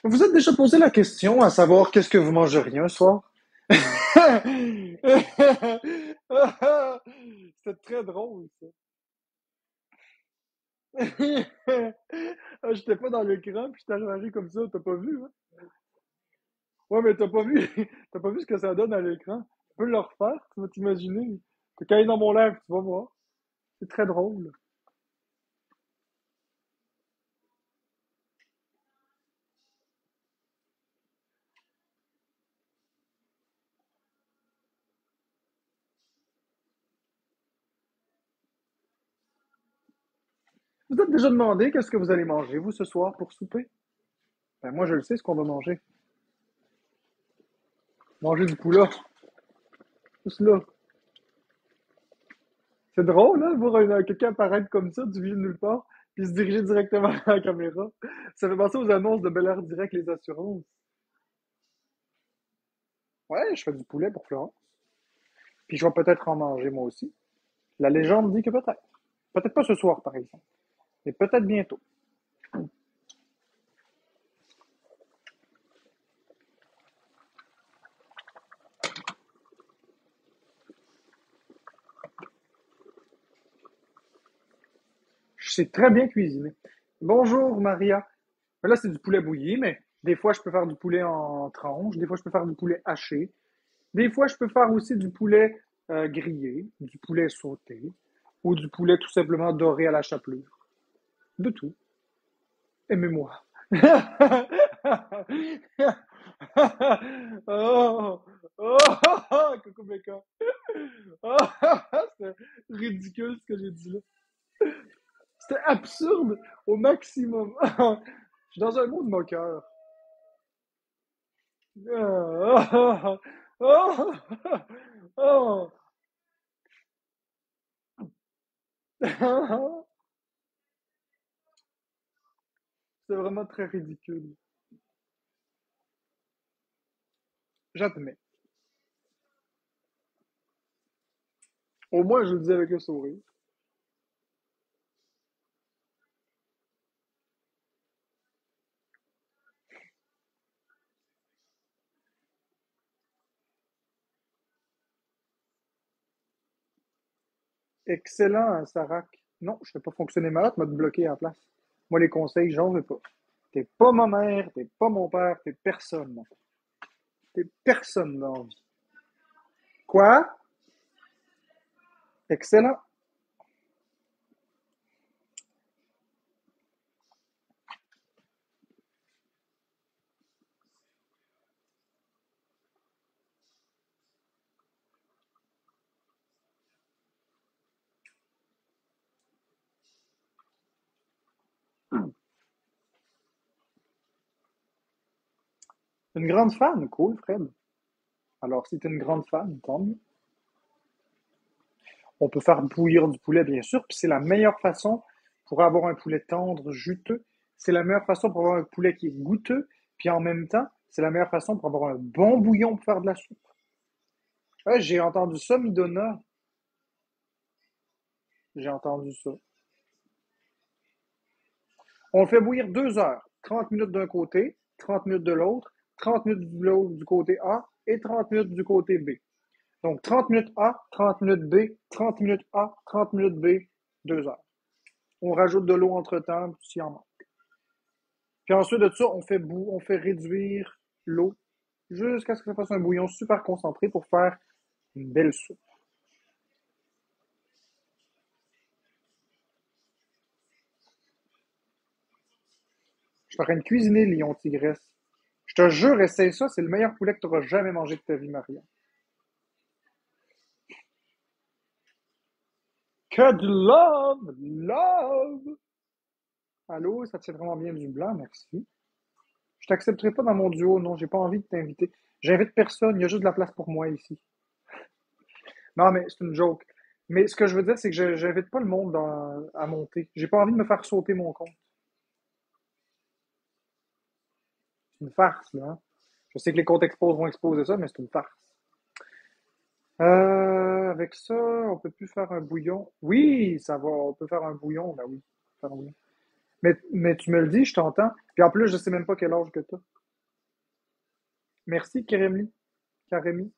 Vous êtes déjà posé la question à savoir qu'est-ce que vous mangeriez un soir? C'était très drôle, ça. Ah, j'étais pas dans l'écran, puis je t'ai réagi comme ça, t'as pas vu, hein? Ouais, mais t'as pas vu, t'as pas vu ce que ça donne à l'écran. Tu peux le refaire, tu vas t'imaginer. Quand il est dans mon live, tu vas voir. C'est très drôle. Vous êtes déjà demandé qu'est-ce que vous allez manger, vous, ce soir, pour souper? Ben, moi, je le sais, ce qu'on va manger. Manger du poulet. Juste là. C'est drôle, hein, voir quelqu'un apparaître comme ça, du milieu de nulle part, puis se diriger directement à la caméra. Ça fait penser aux annonces de Bel Air Direct, les assurances. Ouais, je fais du poulet pour Florence. Puis je vais peut-être en manger moi aussi. La légende dit que peut-être. Peut-être pas ce soir, par exemple. Mais peut-être bientôt. Je sais très bien cuisiner. Bonjour, Maria. Là, c'est du poulet bouilli, mais des fois, je peux faire du poulet en tranches. Des fois, je peux faire du poulet haché. Des fois, je peux faire aussi du poulet grillé, du poulet sauté, ou du poulet tout simplement doré à la chapelure. De tout. Aimez-moi. Oh, oh, oh, coucou Becca. Oh, c'est ridicule ce que j'ai dit là. C'était absurde au maximum. Je suis dans un monde moqueur. Oh, oh, oh, oh. C'est vraiment très ridicule. J'admets. Au moins, je le dis avec le sourire. Excellent, hein, Sarac. Non, je ne fais pas fonctionner ma hotte, m'a bloqué à la place. Moi, les conseils, j'en veux pas. T'es pas ma mère, t'es pas mon père, t'es personne. T'es personne dans la vie. Quoi? Excellent. Une grande fan, cool, Fred. Alors, si t'es une grande fan, tant mieux. On peut faire bouillir du poulet, bien sûr, puis c'est la meilleure façon pour avoir un poulet tendre, juteux. C'est la meilleure façon pour avoir un poulet qui est goûteux, puis en même temps, c'est la meilleure façon pour avoir un bon bouillon pour faire de la soupe. Ouais, j'ai entendu ça, Midona. J'ai entendu ça. On le fait bouillir 2 heures. 30 minutes d'un côté, 30 minutes de l'autre, 30 minutes de l'autre du côté A et 30 minutes du côté B. Donc 30 minutes A, 30 minutes B, 30 minutes A, 30 minutes B, 2 heures. On rajoute de l'eau entre-temps, si en manque. Puis ensuite de ça, on fait réduire l'eau jusqu'à ce que ça fasse un bouillon super concentré pour faire une belle soupe. Je suis en train de cuisiner Lion Tigresse. Je te jure, essaye ça, c'est le meilleur poulet que tu auras jamais mangé de ta vie, Maria. Que de love! Love! Allô, ça tient vraiment bien du blanc, merci. Je t'accepterai pas dans mon duo, non, j'ai pas envie de t'inviter. J'invite personne, il y a juste de la place pour moi ici. Non, mais c'est une joke. Mais ce que je veux dire, c'est que j'invite pas le monde à monter. J'ai pas envie de me faire sauter mon compte. C'est une farce, là, hein. Je sais que les comptes expose vont exposer ça, mais c'est une farce. Avec ça, on peut plus faire un bouillon. Oui, ça va, on peut faire un bouillon, ben oui. Faire un bouillon. Mais tu me le dis, je t'entends. Puis en plus, je sais même pas quel âge que t'as. Merci, Kérémy. Karémi,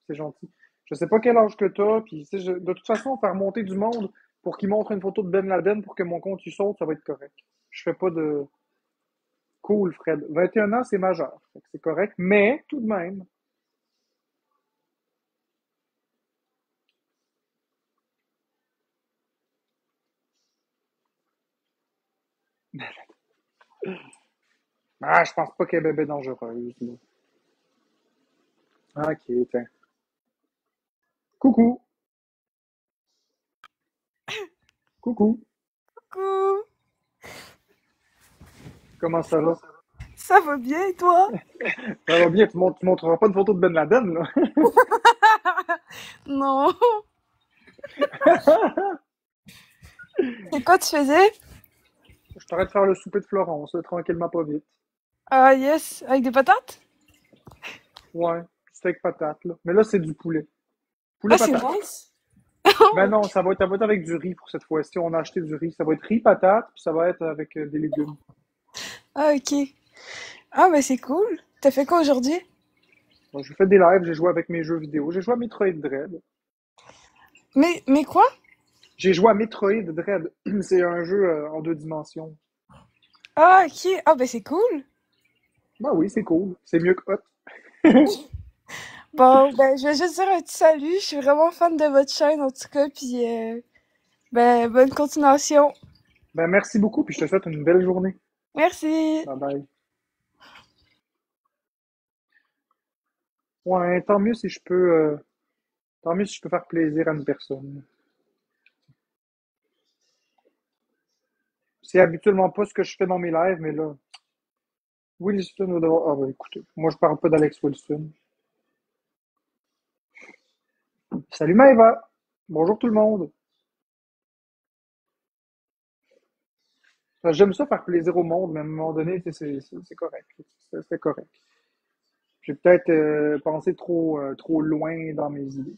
c'est gentil. Je sais pas quel âge que t'as, puis tu sais, de toute façon, faire monter du monde pour qu'il montre une photo de Ben Laden pour que mon compte il saute, ça va être correct. Je fais pas de cool, Fred. 21 ans, c'est majeur. Fait que c'est correct, mais tout de même. Ah, je pense pas qu'elle est bébé dangereuse, là. Ah, ok, tiens. Coucou, coucou. Coucou, Comment ça va? ça va bien et toi? Ça va bien, tu montreras pas de photo de Ben Laden, là. Non. Et quoi tu faisais? Je t'arrête de faire le souper de Florence, là, tranquillement, pas vite. Ah yes, avec des patates? Ouais, steak patate, là. Mais là, c'est du poulet. Poulet Ah c'est patate. nice. Ben non, ça va être avec du riz pour cette fois-ci. On a acheté du riz. Ça va être riz patate, puis ça va être avec des légumes. Ah ok. Ah bah c'est cool. T'as fait quoi aujourd'hui? Donc, j'ai fait des lives, j'ai joué avec mes jeux vidéo. J'ai joué à Metroid Dread. Mais quoi? J'ai joué à Metroid Dread. C'est un jeu en 2 dimensions. Ah ok. Ah bah c'est cool. Ben oui, c'est cool. C'est mieux que Hot. Bon ben je vais juste dire un petit salut. Je suis vraiment fan de votre chaîne en tout cas. Puis ben bonne continuation. Ben merci beaucoup, puis je te souhaite une belle journée. Merci. Bye bye. Ouais, tant mieux si je peux faire plaisir à une personne. C'est habituellement pas ce que je fais dans mes lives, mais là, Wilson va devoir. Ah ben écoutez, moi je parle pas d'Alex Wilson. Salut Maëva! Bonjour tout le monde! J'aime ça faire plaisir au monde, mais à un moment donné, tu sais, c'est correct. C'est correct. J'ai peut-être pensé trop loin dans mes idées.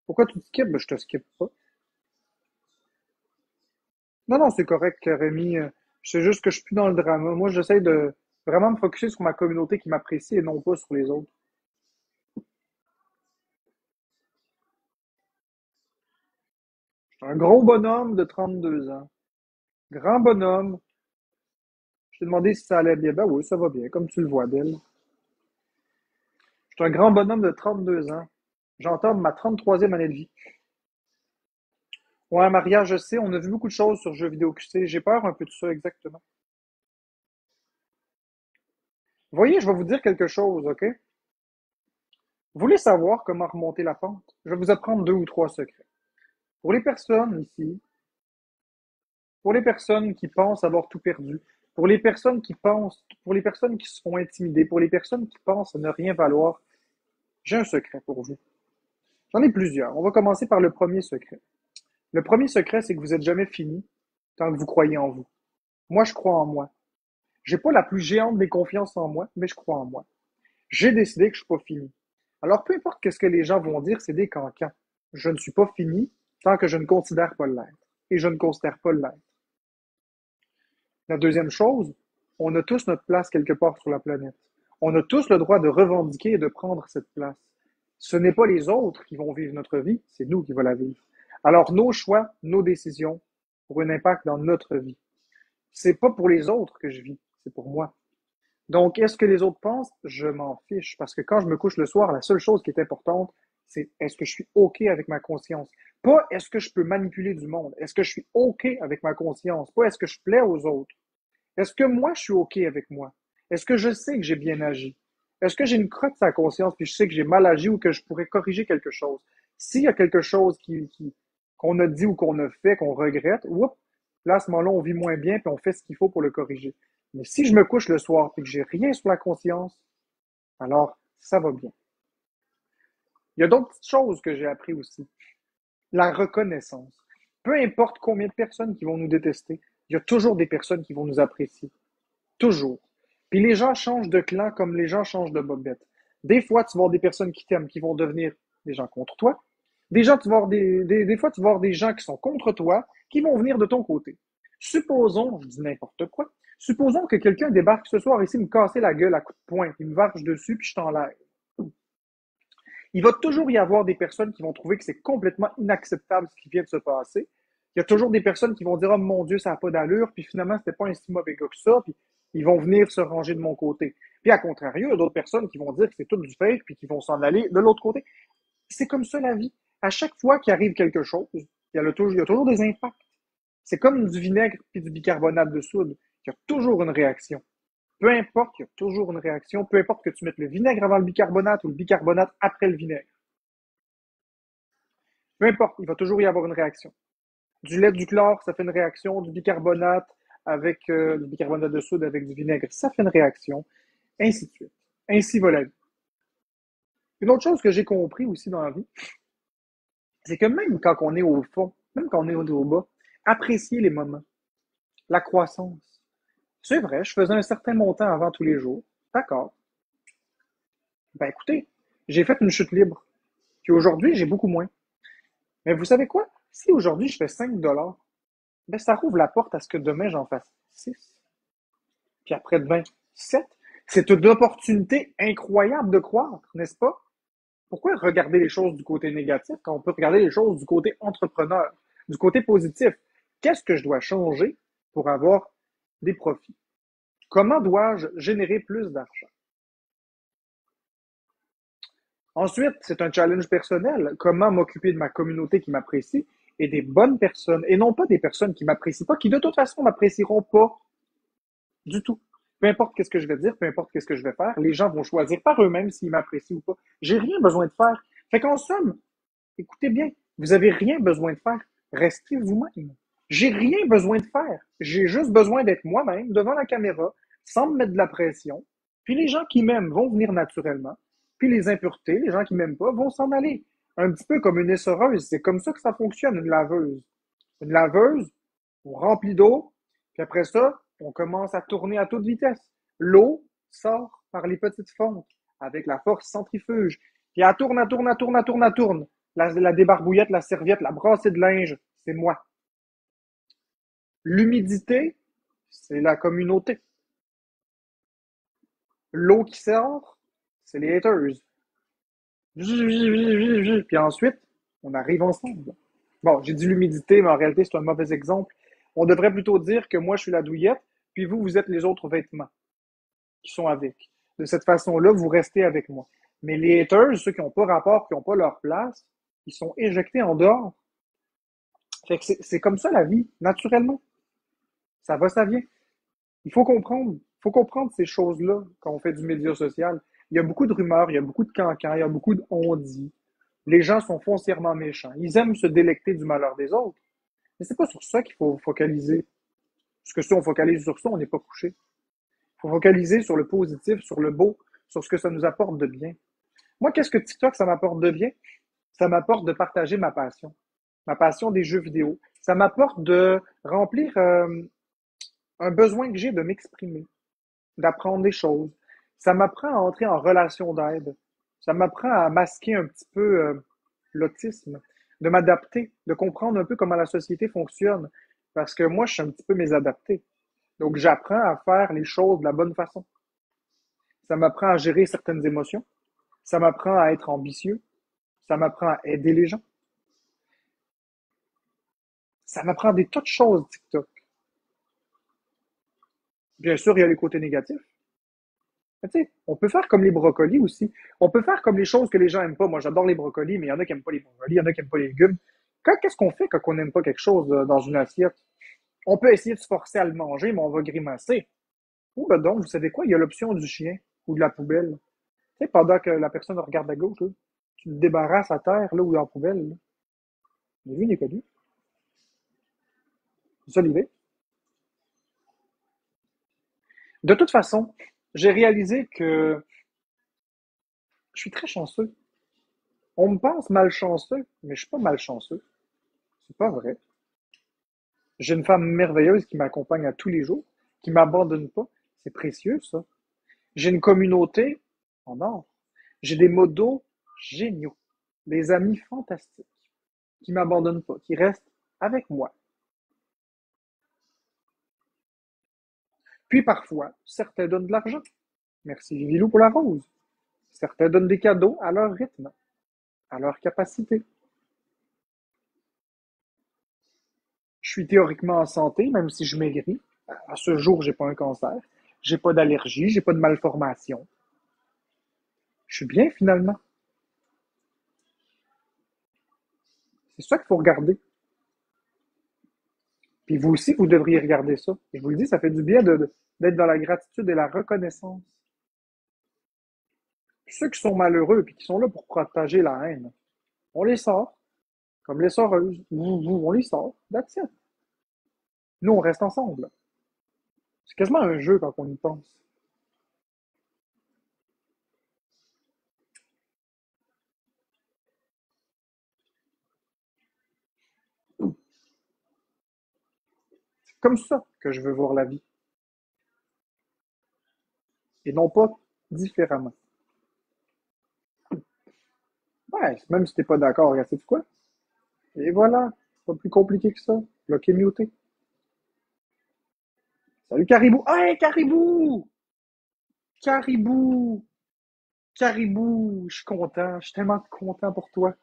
Pourquoi tu te skippes? Ben, je te skippe pas. Non, non, c'est correct, Rémi. C'est juste que je suis plus dans le drama. Moi, j'essaie de vraiment me focusser sur ma communauté qui m'apprécie et non pas sur les autres. Je suis un gros bonhomme de 32 ans. Grand bonhomme. Je t'ai demandé si ça allait bien. Ben oui, ça va bien, comme tu le vois, Belle. Je suis un grand bonhomme de 32 ans. J'entame ma 33e année de vie. Ouais, Maria, je sais, on a vu beaucoup de choses sur Jeux vidéo QC. J'ai peur un peu de ça, exactement. Voyez, je vais vous dire quelque chose, OK? Vous voulez savoir comment remonter la pente? Je vais vous apprendre 2 ou 3 secrets. Pour les personnes ici, pour les personnes qui pensent avoir tout perdu, pour les personnes qui se font intimider, pour les personnes qui pensent ne rien valoir, j'ai un secret pour vous. J'en ai plusieurs. On va commencer par le premier secret. Le premier secret, c'est que vous n'êtes jamais fini tant que vous croyez en vous. Moi, je crois en moi. J'ai pas la plus géante des confiances en moi, mais je crois en moi. J'ai décidé que je suis pas fini. Alors, peu importe qu'est-ce que les gens vont dire, c'est des cancans. Je ne suis pas fini tant que je ne considère pas l'être. Et je ne considère pas l'être. La deuxième chose, on a tous notre place quelque part sur la planète. On a tous le droit de revendiquer et de prendre cette place. Ce n'est pas les autres qui vont vivre notre vie, c'est nous qui va la vivre. Alors, nos choix, nos décisions ont un impact dans notre vie. C'est pas pour les autres que je vis, c'est pour moi. Donc, est-ce que les autres pensent? Je m'en fiche. Parce que quand je me couche le soir, la seule chose qui est importante, c'est est-ce que je suis OK avec ma conscience? Pas est-ce que je peux manipuler du monde? Est-ce que je suis OK avec ma conscience? Pas est-ce que je plais aux autres? Est-ce que moi, je suis OK avec moi? Est-ce que je sais que j'ai bien agi? Est-ce que j'ai une crotte sur la conscience puis je sais que j'ai mal agi ou que je pourrais corriger quelque chose? S'il y a quelque chose qu'on a dit ou qu'on a fait, qu'on regrette, oups, là, à ce moment-là, on vit moins bien puis on fait ce qu'il faut pour le corriger. Mais si je me couche le soir et que j'ai rien sur la conscience, alors ça va bien. Il y a d'autres petites choses que j'ai appris aussi. La reconnaissance. Peu importe combien de personnes qui vont nous détester, il y a toujours des personnes qui vont nous apprécier. Toujours. Puis les gens changent de clan comme les gens changent de bobette. Des fois, tu vas avoir des personnes qui t'aiment qui vont devenir des gens contre toi. Des gens, tu vas avoir des fois, tu vas avoir des gens qui sont contre toi qui vont venir de ton côté. Supposons, je dis n'importe quoi, supposons que quelqu'un débarque ce soir ici, me casser la gueule à coups de poing, puis me varge dessus, puis je t'enlève. Il va toujours y avoir des personnes qui vont trouver que c'est complètement inacceptable ce qui vient de se passer. Il y a toujours des personnes qui vont dire oh mon Dieu, ça n'a pas d'allure, puis finalement, c'était pas un si mauvais gars que ça, puis ils vont venir se ranger de mon côté. Puis à contrario, il y a d'autres personnes qui vont dire que c'est tout du fake, puis qui vont s'en aller de l'autre côté. C'est comme ça la vie. À chaque fois qu'il arrive quelque chose, il y a toujours des impacts. C'est comme du vinaigre puis du bicarbonate de soude. Il y a toujours une réaction. Peu importe, il y a toujours une réaction. Peu importe que tu mettes le vinaigre avant le bicarbonate ou le bicarbonate après le vinaigre. Peu importe, il va toujours y avoir une réaction. Du lait, du chlore, ça fait une réaction. Du bicarbonate avec du bicarbonate de soude avec du vinaigre, ça fait une réaction. Ainsi de suite. Ainsi va la vie. Une autre chose que j'ai compris aussi dans la vie, c'est que même quand on est au fond, même quand on est au bas, apprécier les moments, la croissance. C'est vrai, je faisais un certain montant avant tous les jours. D'accord. Ben écoutez, j'ai fait une chute libre. Puis aujourd'hui, j'ai beaucoup moins. Mais vous savez quoi? Si aujourd'hui je fais 5 $, ben ça rouvre la porte à ce que demain j'en fasse 6. Puis après-demain, 7. C'est une opportunité incroyable de croître, n'est-ce pas? Pourquoi regarder les choses du côté négatif quand on peut regarder les choses du côté entrepreneur, du côté positif? Qu'est-ce que je dois changer pour avoir des profits? Comment dois-je générer plus d'argent? Ensuite, c'est un challenge personnel. Comment m'occuper de ma communauté qui m'apprécie et des bonnes personnes, et non pas des personnes qui m'apprécient pas, qui de toute façon m'apprécieront pas du tout. Peu importe qu'est-ce que je vais dire, peu importe qu'est-ce que je vais faire, les gens vont choisir par eux-mêmes s'ils m'apprécient ou pas. J'ai rien besoin de faire. Fait qu'en somme, écoutez bien, vous avez rien besoin de faire. Restez vous-même. J'ai rien besoin de faire. J'ai juste besoin d'être moi-même devant la caméra, sans me mettre de la pression. Puis les gens qui m'aiment vont venir naturellement. Puis les impuretés, les gens qui m'aiment pas, vont s'en aller. Un petit peu comme une essoreuse. C'est comme ça que ça fonctionne, une laveuse. Une laveuse, on remplit d'eau, puis après ça, on commence à tourner à toute vitesse. L'eau sort par les petites fontes avec la force centrifuge. Puis elle tourne, elle tourne, elle tourne, elle tourne, elle tourne. La débarbouillette, la serviette, la brassée de linge, c'est moi. L'humidité, c'est la communauté. L'eau qui sort, c'est les haters. Puis ensuite, on arrive ensemble. Bon, j'ai dit l'humidité, mais en réalité, c'est un mauvais exemple. On devrait plutôt dire que moi, je suis la douillette, puis vous, vous êtes les autres vêtements qui sont avec. De cette façon-là, vous restez avec moi. Mais les haters, ceux qui n'ont pas rapport, qui n'ont pas leur place, ils sont éjectés en dehors. Fait que c'est comme ça la vie, naturellement. Ça va, ça vient. Il faut comprendre ces choses-là quand on fait du média social. Il y a beaucoup de rumeurs, il y a beaucoup de cancans, il y a beaucoup de on-dit. Les gens sont foncièrement méchants. Ils aiment se délecter du malheur des autres. Mais c'est pas sur ça qu'il faut focaliser. Parce que si on focalise sur ça, on n'est pas couché. Il faut focaliser sur le positif, sur le beau, sur ce que ça nous apporte de bien. Moi, qu'est-ce que TikTok, ça m'apporte de bien? Ça m'apporte de partager ma passion des jeux vidéo. Ça m'apporte de remplir un besoin que j'ai de m'exprimer, d'apprendre des choses. Ça m'apprend à entrer en relation d'aide. Ça m'apprend à masquer un petit peu l'autisme, de m'adapter, de comprendre un peu comment la société fonctionne. Parce que moi, je suis un petit peu mésadapté. Donc, j'apprends à faire les choses de la bonne façon. Ça m'apprend à gérer certaines émotions. Ça m'apprend à être ambitieux. Ça m'apprend à aider les gens. Ça m'apprend des tas de choses, TikTok. Bien sûr, il y a les côtés négatifs. Mais tu sais, on peut faire comme les brocolis aussi. On peut faire comme les choses que les gens aiment pas. Moi, j'adore les brocolis, mais il y en a qui aiment pas les brocolis, il y en a qui aiment pas les légumes. Qu'est-ce qu'on fait quand on n'aime pas quelque chose dans une assiette? On peut essayer de se forcer à le manger, mais on va grimacer. Ou ben donc, vous savez quoi? Il y a l'option du chien ou de la poubelle. Tu sais, pendant que la personne regarde à gauche, là, tu te débarrasses à terre là, ou dans la poubelle. Là. Vous avez vu, Nicolas? C'est ça l'idée. De toute façon, j'ai réalisé que je suis très chanceux. On me pense malchanceux, mais je suis pas malchanceux. C'est pas vrai. J'ai une femme merveilleuse qui m'accompagne à tous les jours, qui m'abandonne pas. C'est précieux, ça. J'ai une communauté en or. J'ai des modos géniaux. Des amis fantastiques qui m'abandonnent pas, qui restent avec moi. Puis parfois, certains donnent de l'argent. Merci Vilou pour la rose. Certains donnent des cadeaux à leur rythme, à leur capacité. Je suis théoriquement en santé, même si je maigris. À ce jour, j'ai pas un cancer. J'ai pas d'allergie, j'ai pas de malformation. Je suis bien finalement. C'est ça qu'il faut regarder. Puis vous aussi, vous devriez regarder ça. Je vous le dis, ça fait du bien d'être dans la gratitude et la reconnaissance. Ceux qui sont malheureux et qui sont là pour protéger la haine, on les sort, comme les soreuses. On les sort. That's it. Nous, on reste ensemble. C'est quasiment un jeu quand on y pense. C'est comme ça que je veux voir la vie. Et non pas différemment. Ouais, même si t'es pas d'accord, regarde, sais-tu quoi? Et voilà. Pas plus compliqué que ça. Bloqué, muté. Salut Caribou. Hey, Caribou! Caribou! Caribou! Je suis content. Je suis tellement content pour toi.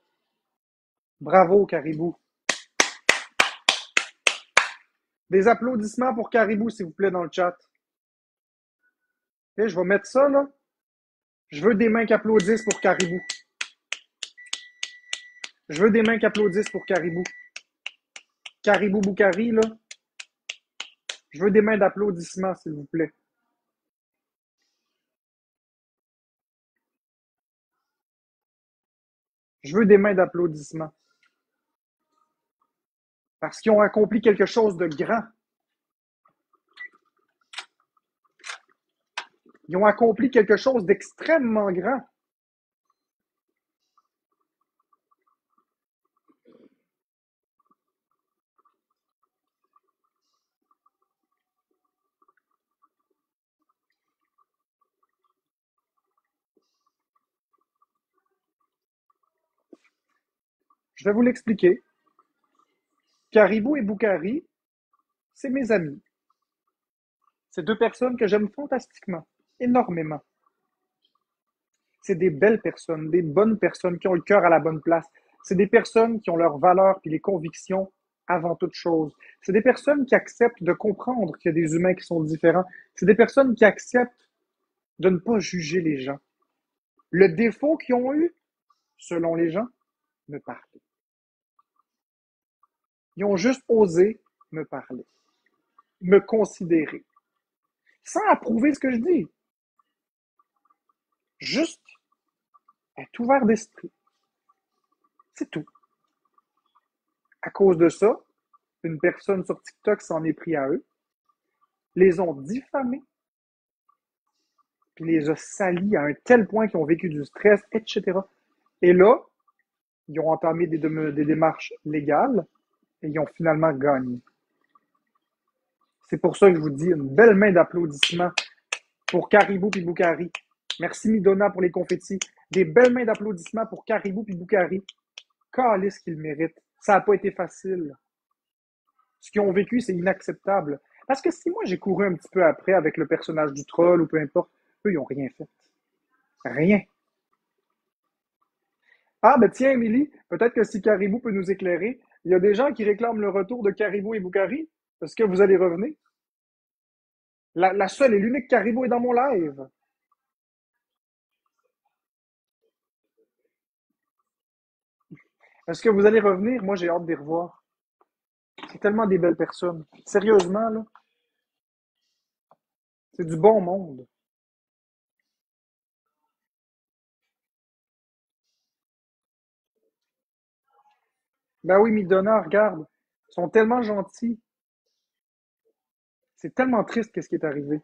Bravo, Caribou. Des applaudissements pour Caribou, s'il vous plaît, dans le chat. Et je vais mettre ça, là. Je veux des mains qui applaudissent pour Caribou. Je veux des mains qui applaudissent pour Caribou. Caribou Boukari, là. Je veux des mains d'applaudissements, s'il vous plaît. Je veux des mains d'applaudissements. Parce qu'ils ont accompli quelque chose de grand. Ils ont accompli quelque chose d'extrêmement grand. Je vais vous l'expliquer. Caribou et Boukari, c'est mes amis. C'est deux personnes que j'aime fantastiquement, énormément. C'est des belles personnes, des bonnes personnes qui ont le cœur à la bonne place. C'est des personnes qui ont leurs valeurs et les convictions avant toute chose. C'est des personnes qui acceptent de comprendre qu'il y a des humains qui sont différents. C'est des personnes qui acceptent de ne pas juger les gens. Le défaut qu'ils ont eu, selon les gens, me parler. Ils ont juste osé me parler, me considérer, sans approuver ce que je dis. Juste être ouvert d'esprit. C'est tout. À cause de ça, une personne sur TikTok s'en est pris à eux, les ont diffamés, puis les a salis à un tel point qu'ils ont vécu du stress, etc. Et là, ils ont entamé des démarches légales et ils ont finalement gagné. C'est pour ça que je vous dis une belle main d'applaudissements pour Caribou et Boukari. Merci Midona pour les confettis. Des belles mains d'applaudissements pour Caribou et Boukari. Calisse qu'ils méritent. Ça n'a pas été facile. Ce qu'ils ont vécu, c'est inacceptable. Parce que si moi j'ai couru un petit peu après avec le personnage du troll ou peu importe, eux, ils n'ont rien fait. Rien. Ah, ben tiens, Émilie, peut-être que si Caribou peut nous éclairer, il y a des gens qui réclament le retour de Caribou et Boukari. Est-ce que vous allez revenir? La seule et l'unique Caribou est dans mon live. Est-ce que vous allez revenir? Moi, j'ai hâte de les revoir. C'est tellement des belles personnes. Sérieusement, là, c'est du bon monde. Ben oui, Midonna, regarde. Ils sont tellement gentils. C'est tellement triste qu'est-ce qui est arrivé.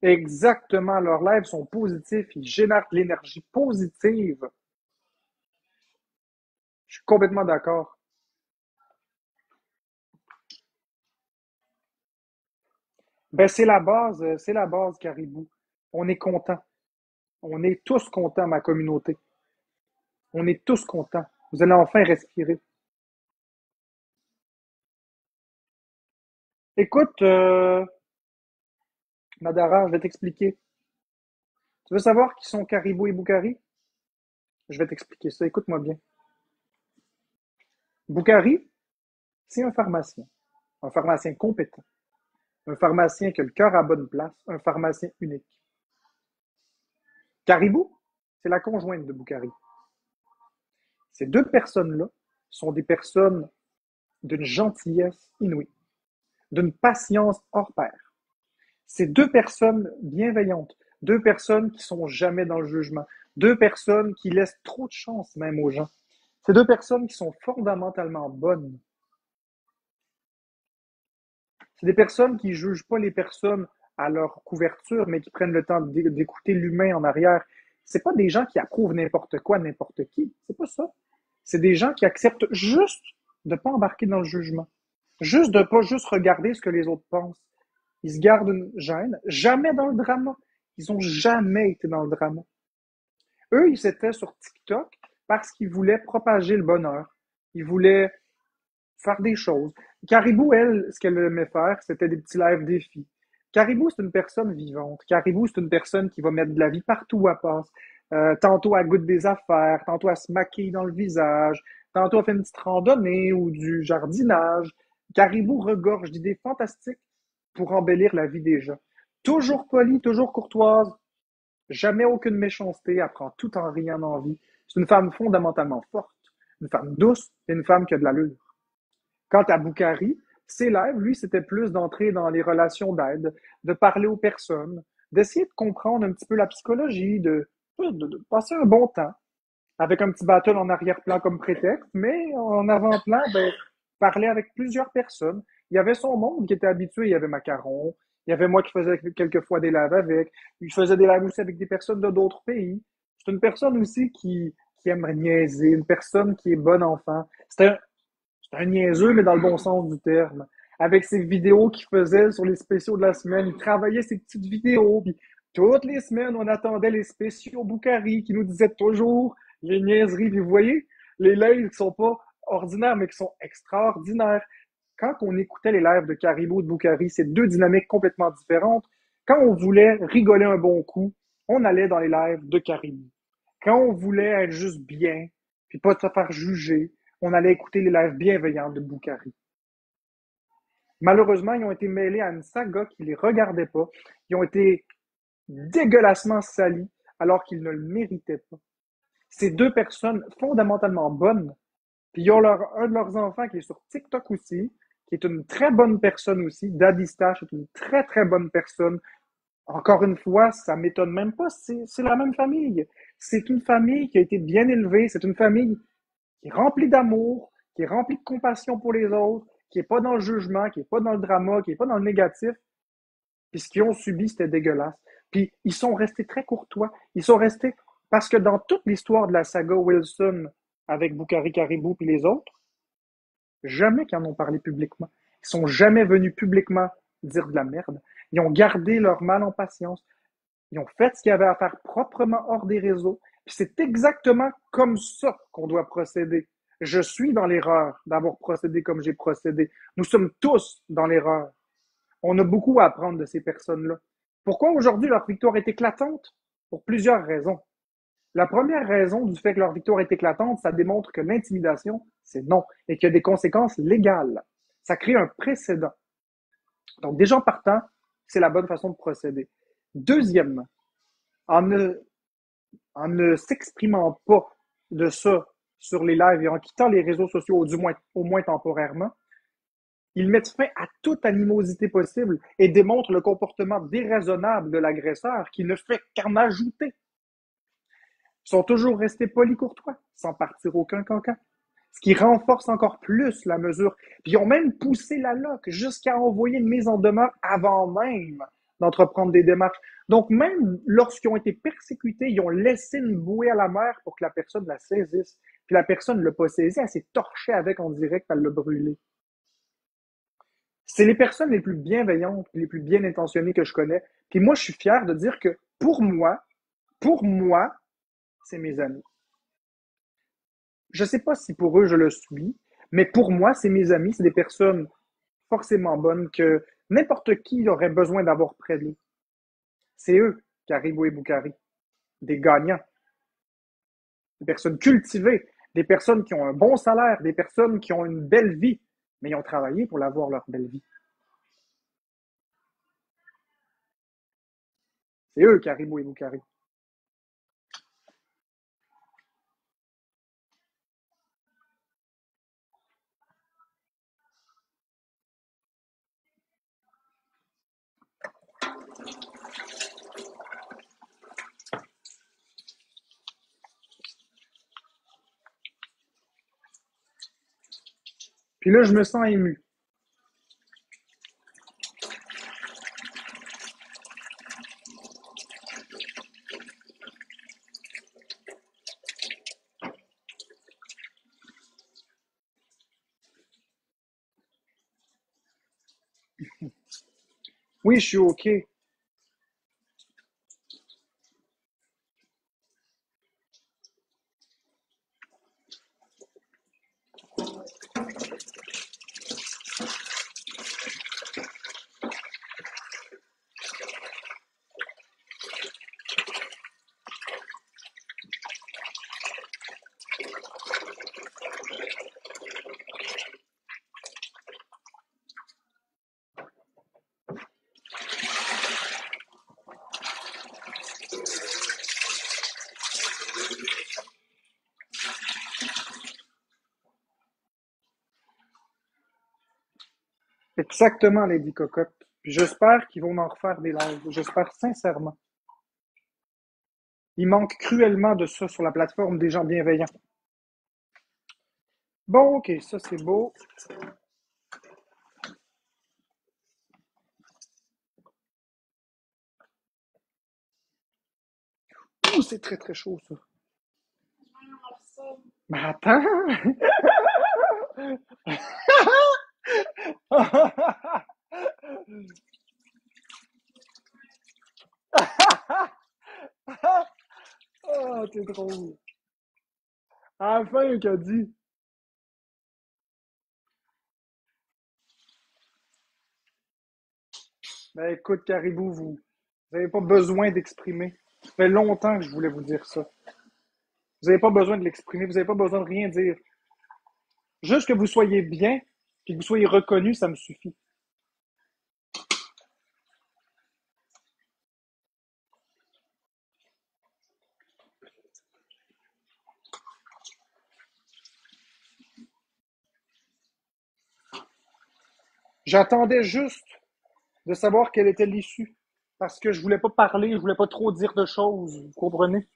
Exactement, leurs lives sont positifs, ils génèrent de l'énergie positive. Je suis complètement d'accord. Ben c'est la base, Caribou. On est content. On est tous contents, ma communauté. On est tous contents. Vous allez enfin respirer. Écoute, Madara, je vais t'expliquer. Tu veux savoir qui sont Caribou et Boukari? Je vais t'expliquer ça. Écoute-moi bien. Boukari, c'est un pharmacien compétent, un pharmacien qui a le cœur à bonne place, un pharmacien unique. Caribou, c'est la conjointe de Boukari. Ces deux personnes-là sont des personnes d'une gentillesse inouïe, d'une patience hors pair. C'est deux personnes bienveillantes, deux personnes qui sont jamais dans le jugement, deux personnes qui laissent trop de chance même aux gens. C'est deux personnes qui sont fondamentalement bonnes. C'est des personnes qui ne jugent pas les personnes à leur couverture, mais qui prennent le temps d'écouter l'humain en arrière. C'est pas des gens qui approuvent n'importe quoi, n'importe qui. C'est pas ça. C'est des gens qui acceptent juste de ne pas embarquer dans le jugement. Juste de ne pas juste regarder ce que les autres pensent. Ils se gardent une gêne. Jamais dans le drama. Ils ont jamais été dans le drama. Eux, ils étaient sur TikTok parce qu'ils voulaient propager le bonheur. Ils voulaient faire des choses. Caribou, elle, ce qu'elle aimait faire, c'était des petits live défis. Caribou, c'est une personne vivante. Caribou, c'est une personne qui va mettre de la vie partout où elle passe. Tantôt, elle goûte des affaires. Tantôt, elle se maquille dans le visage. Tantôt, elle fait une petite randonnée ou du jardinage. Caribou regorge d'idées fantastiques pour embellir la vie des gens. Toujours polie, toujours courtoise, jamais aucune méchanceté, elle prend tout en riant en vie. C'est une femme fondamentalement forte, une femme douce et une femme qui a de l'allure. Quant à Boukari, ses lives, lui, c'était plus d'entrer dans les relations d'aide, de parler aux personnes, d'essayer de comprendre un petit peu la psychologie, de passer un bon temps, avec un petit battle en arrière-plan comme prétexte, mais en avant-plan, ben, parler avec plusieurs personnes. Il y avait son monde qui était habitué, il y avait Macaron, il y avait moi qui faisais quelquefois des lives avec, je faisais des lives aussi avec des personnes de d'autres pays. C'est une personne aussi qui aime niaiser, une personne qui est bonne enfant. C'est un niaiseux, mais dans le bon sens du terme. Avec ses vidéos qu'il faisait sur les spéciaux de la semaine, il travaillait ses petites vidéos, puis toutes les semaines, on attendait les spéciaux Boukari qui nous disaient toujours les niaiseries. Puis vous voyez, les lives qui sont pas ordinaires, mais qui sont extraordinaires. Quand on écoutait les lives de Caribou et de Boukari, c'est deux dynamiques complètement différentes. Quand on voulait rigoler un bon coup, on allait dans les lives de Caribou. Quand on voulait être juste bien, puis pas se faire juger, on allait écouter les lives bienveillants de Boukari. Malheureusement, ils ont été mêlés à une saga qui les regardait pas. Ils ont été dégueulassement salis alors qu'ils ne le méritaient pas. Ces deux personnes fondamentalement bonnes, puis ils ont un de leurs enfants qui est sur TikTok aussi, qui est une très bonne personne aussi. Daddy Stash est une très très bonne personne. Encore une fois, ça m'étonne même pas, c'est la même famille. C'est une famille qui a été bien élevée, c'est une famille qui est rempli d'amour, qui est rempli de compassion pour les autres, qui n'est pas dans le jugement, qui n'est pas dans le drama, qui n'est pas dans le négatif. Puis ce qu'ils ont subi, c'était dégueulasse. Puis ils sont restés très courtois. Ils sont restés. Parce que dans toute l'histoire de la saga Wilson avec Boukari Caribou et les autres, jamais qu'ils en ont parlé publiquement. Ils sont jamais venus publiquement dire de la merde. Ils ont gardé leur mal en patience. Ils ont fait ce qu'il y avait à faire proprement hors des réseaux. Puis c'est exactement comme ça qu'on doit procéder. Je suis dans l'erreur d'avoir procédé comme j'ai procédé. Nous sommes tous dans l'erreur. On a beaucoup à apprendre de ces personnes-là. Pourquoi aujourd'hui leur victoire est éclatante? Pour plusieurs raisons. La première raison du fait que leur victoire est éclatante, ça démontre que l'intimidation, c'est non, et qu'il y a des conséquences légales. Ça crée un précédent. Donc, déjà en partant, c'est la bonne façon de procéder. Deuxièmement, en ne, en ne s'exprimant pas de ça sur les lives et en quittant les réseaux sociaux, au moins temporairement, ils mettent fin à toute animosité possible et démontrent le comportement déraisonnable de l'agresseur qui ne fait qu'en ajouter. Ils sont toujours restés polis courtois, sans partir aucun cancan. Ce qui renforce encore plus la mesure. Puis ils ont même poussé la LOC jusqu'à envoyer une mise en demeure avant même d'entreprendre des démarches. Donc même lorsqu'ils ont été persécutés, ils ont laissé une bouée à la mer pour que la personne la saisisse. Puis la personne ne l'a pas saisie, elle s'est torchée avec en direct, elle l'a brûlée. C'est les personnes les plus bienveillantes, les plus bien intentionnées que je connais. Puis moi, je suis fier de dire que pour moi, c'est mes amis. Je sais pas si pour eux je le suis, mais pour moi, c'est mes amis, c'est des personnes forcément bonnes que n'importe qui aurait besoin d'avoir près de lui. C'est eux, Caribou et Boukari, des gagnants, des personnes cultivées, des personnes qui ont un bon salaire, des personnes qui ont une belle vie, mais ils ont travaillé pour l'avoir, leur belle vie. C'est eux, Caribou et Boukari. Puis là, je me sens ému. Oui, je suis OK. Exactement, Lady Cocotte. Puis j'espère qu'ils vont en refaire des lives. J'espère sincèrement. Il manque cruellement de ça sur la plateforme des gens bienveillants. Bon, OK, ça c'est beau. Ouh, c'est très très chaud ça. Mais attends! Ah, t'es drôle. À la fin, il a dit. Ben écoute, Caribou, vous n'avez pas besoin d'exprimer. Ça fait longtemps que je voulais vous dire ça. Vous n'avez pas besoin de l'exprimer, vous n'avez pas besoin de rien dire. Juste que vous soyez bien, et que vous soyez reconnu, ça me suffit. J'attendais juste de savoir quelle était l'issue. Parce que je voulais pas parler, je voulais pas trop dire de choses, vous comprenez?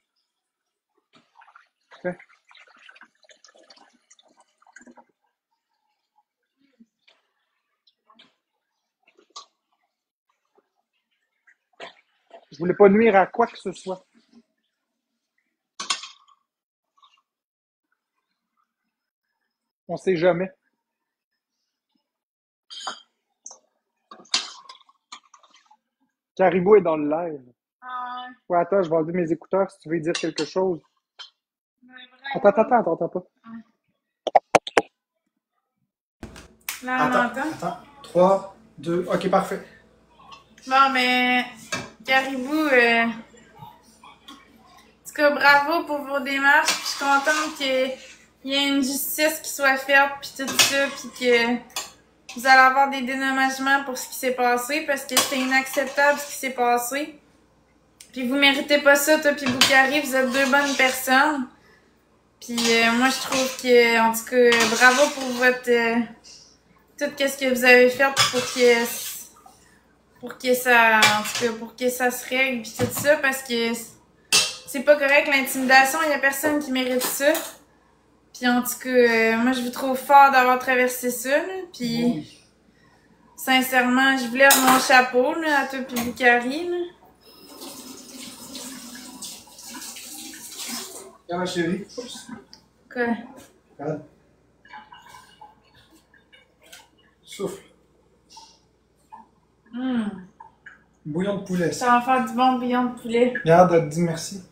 Je voulais pas nuire à quoi que ce soit. On sait jamais. Caribou est dans le live. Ah, Ouais, attends, je vais enlever mes écouteurs si tu veux dire quelque chose. Attends pas. là, on entend. Attends. 3, 2, ok, parfait. Bon, mais Caribou, en tout cas, bravo pour vos démarches. Puis je suis contente qu'il y ait une justice qui soit faite, puis tout ça, puis que vous allez avoir des dédommagements pour ce qui s'est passé, parce que c'est inacceptable ce qui s'est passé. Puis vous méritez pas ça, toi puis Boukari, vous êtes deux bonnes personnes. Puis moi, je trouve que, en tout cas, bravo pour votre... tout ce que vous avez fait pour que ça, en tout cas, pour que ça se règle, puis tout ça, parce que c'est pas correct, l'intimidation, il y a personne qui mérite ça. Puis en tout cas, moi, je vous trouve fort d'avoir traversé ça, là, puis Oui. sincèrement, je vous lève mon chapeau, là, à toi puis Boukari, là. Regarde ma chérie. Oups. Quoi? Regarde. Souffle. Bouillon de poulet. Ça va faire du bon bouillon de poulet. Regarde, elle te dit merci.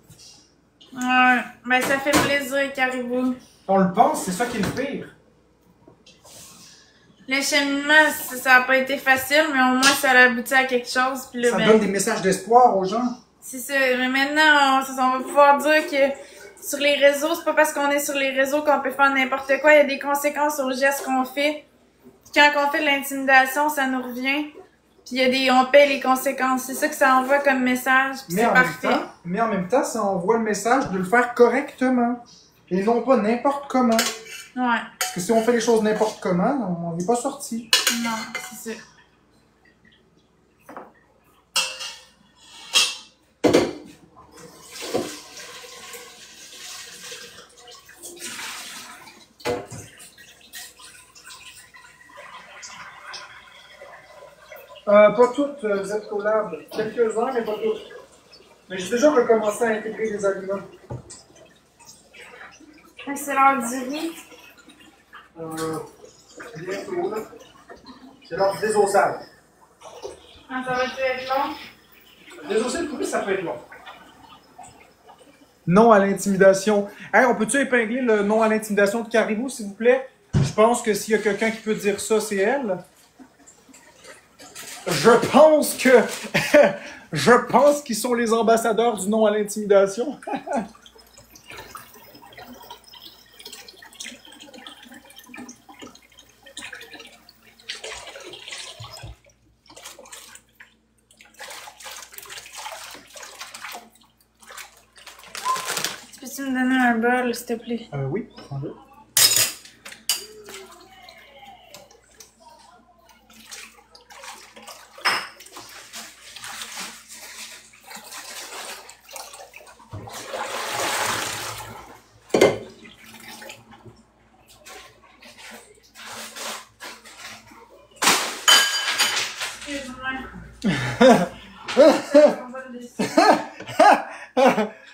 Ouais, ben ça fait plaisir, Caribou. On le pense, c'est ça qui est le pire. Le cheminement, ça n'a pas été facile, mais au moins ça a abouti à quelque chose. Puis là, Ça donne des messages d'espoir aux gens. C'est ça. Mais maintenant, on va pouvoir dire que sur les réseaux, c'est pas parce qu'on est sur les réseaux qu'on peut faire n'importe quoi. Il y a des conséquences aux gestes qu'on fait. Puis quand on fait de l'intimidation, ça nous revient. Puis on paie les conséquences. C'est ça que ça envoie comme message. Puis c'est parfait. Mais en même temps, ça envoie le message de le faire correctement. Et non pas n'importe comment. Ouais. Parce que si on fait les choses n'importe comment, on n'est pas sorti. Non, c'est ça. Pas toutes, vous êtes collab. Quelques-uns, mais pas toutes. Mais j'ai déjà recommencé à intégrer des aliments. C'est l'heure du riz. Bientôt, là. C'est l'heure du désossage. Ah, ça va être long? Désosser le poulet, ça peut être long. Non à l'intimidation. Hey, on peut-tu épingler le non à l'intimidation de Caribou, s'il vous plaît? Je pense que s'il y a quelqu'un qui peut dire ça, c'est elle. Je pense que... Je pense qu'ils sont les ambassadeurs du non à l'intimidation. Peux-tu me donner un bol, s'il te plaît? Oui, prends-le.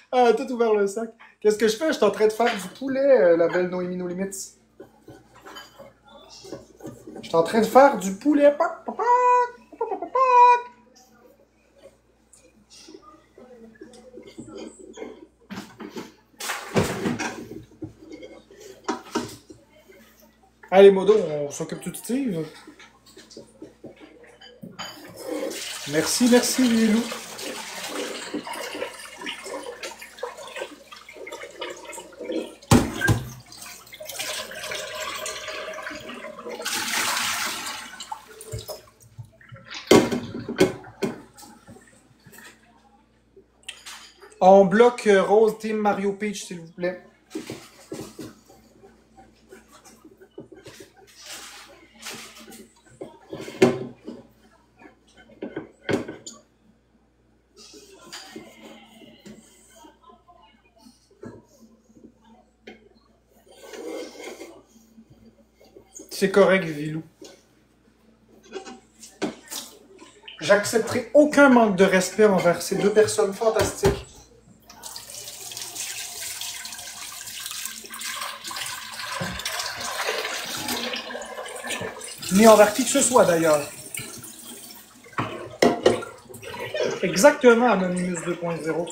Ah, tout ouvert le sac. Qu'est-ce que je fais? Je suis en train de faire du poulet, la belle Noémie No Limits. Je suis en train de faire du poulet. Allez, Modo, on s'occupe tout de suite. Merci, merci, Lilou. On bloque Rose Team Mario Peach, s'il vous plaît. C'est correct, Vilou. J'accepterai aucun manque de respect envers ces deux personnes fantastiques. Ni envers qui que ce soit, d'ailleurs. Exactement, Anonymous 2.0.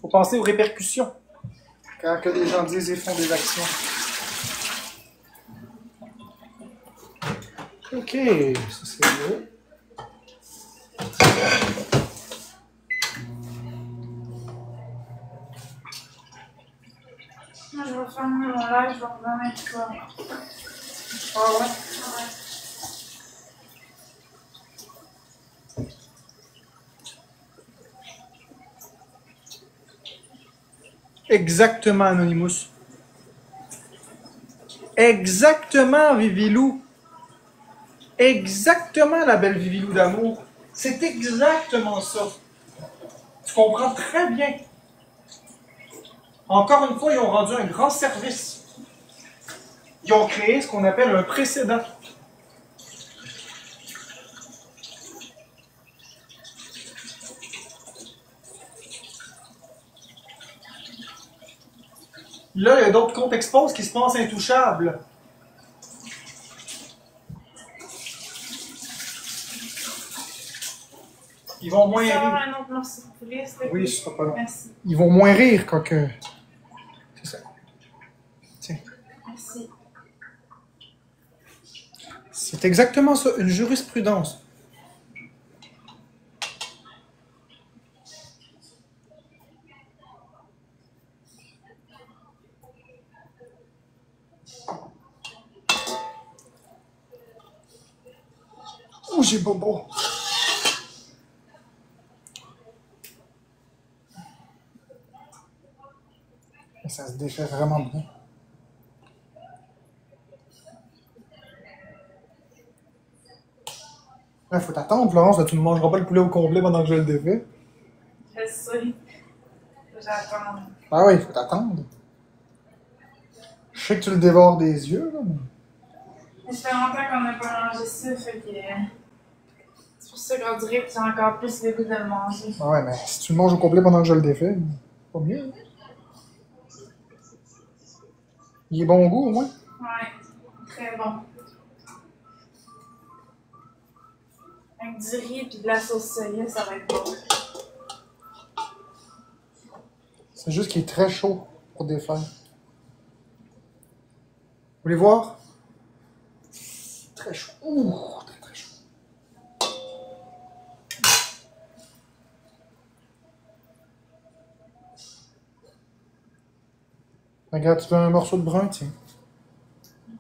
Faut penser aux répercussions quand que les gens disent et font des actions. Ok, ça c'est mieux. Moi, je vais fermer mon live, je vais revenir avec toi. Ah ouais? Exactement, Anonymous. Exactement, Vivilou. Exactement, la belle Vivilou d'amour. C'est exactement ça. Tu comprends très bien. Encore une fois, ils ont rendu un grand service. Ils ont créé ce qu'on appelle un précédent. Là, il y a d'autres comptes expos qui se pensent intouchables. Ils vont moins rire. Un autre morceau de poulet, s'il te plaît. Oui, ce sera pas long. Merci. Ils vont moins rire quand que... C'est ça. C'est exactement ça, une jurisprudence. Oh, j'ai bobo. Ça se défait vraiment bien. Il faut t'attendre, Florence, tu ne mangeras pas le poulet au complet pendant que je le défais. Je sais. J'attends. Ah oui, il faut t'attendre. Je sais que tu le dévores des yeux, là. Mais ça fait longtemps qu'on n'a pas mangé ça, fait que. C'est pour ça qu'on dirait que j'ai encore plus le goût de le manger. Ah ouais, mais si tu le manges au complet pendant que je le défais, c'est pas mieux. Hein? Il est bon goût, au moins. Ouais, très bon. Avec du riz et de la sauce soya, ça va être bon. C'est juste qu'il est très chaud pour défaire. Vous voulez voir? Très chaud. Ouh, très très chaud. Regarde, tu veux un morceau de brun, tiens.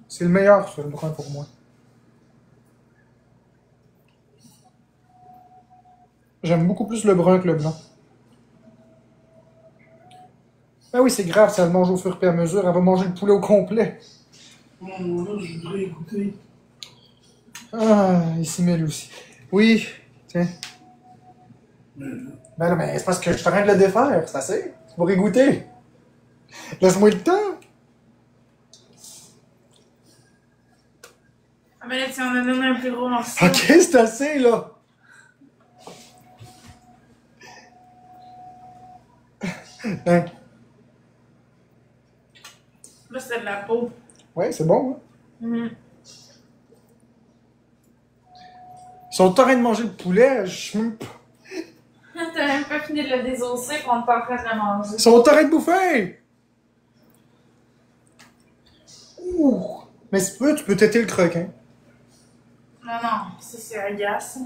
C'est le meilleur, ça, le brun pour moi. J'aime beaucoup plus le brun que le blanc. Ah oui, c'est grave, si elle mange au fur et à mesure, elle va manger le poulet au complet. Là, je voudrais écouter. Ah, ici, mais lui aussi. Oui, tiens. Mais là, Ben non, mais c'est parce que je suis en train de le défaire, c'est assez. Tu vas régoûter. Laisse-moi le temps. Ah ben là, tu en as donné un plus gros morceau. Ok, c'est assez, là. Hein? Là, c'est de la peau. Ouais, c'est bon, hein? Mhm. Ils sont en train de manger le poulet, je suis même pas... T'as même pas fini de le désosser qu'on est en train de le manger. Ils sont en train de bouffer! Ouh! Mais si tu peux têter le croc, hein? Non, non, ça c'est agace.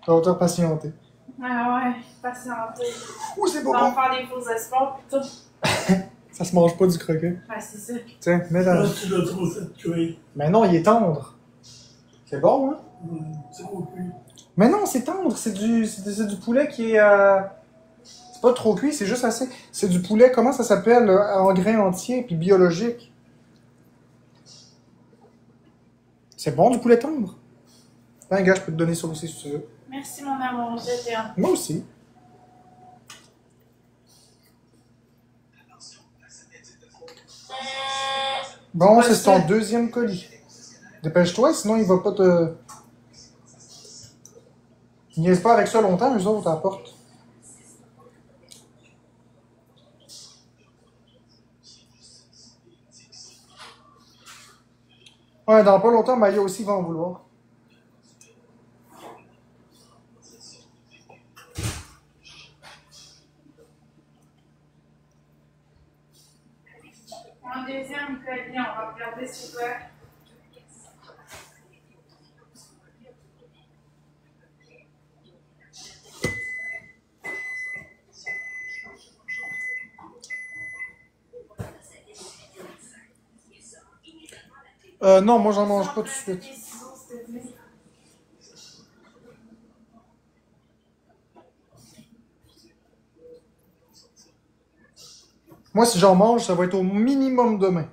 Tu vas te faire patienter. Ouais, patienter. Ouh, c'est On pas va bon! faire des faux espoirs pis tout. Ça se mange pas du croquet. Ouais, c'est ça. Tiens, mets dans... là, tu l'as trop fait cuire. Mais non, il est tendre. C'est bon, hein? C'est trop cuit. Mais non, c'est tendre, c'est du poulet qui est... C'est pas trop cuit, c'est juste assez... C'est du poulet, comment ça s'appelle? En grains entiers, puis biologique. C'est bon, du poulet tendre. Ben, gars, je peux te donner ça aussi, si tu veux. Merci mon amour, je t'aime. Moi aussi. Bon, c'est ton deuxième colis. Dépêche-toi, sinon il va pas te... Ils niaisent pas avec ça longtemps, eux autres, à la porte. Ouais, dans pas longtemps, Maya aussi va en vouloir. En deuxième colis, on va regarder sur toi. Non, moi j'en mange pas tout de suite. Des ciseaux, s'il te plaît. Moi, si j'en mange, ça va être au minimum demain.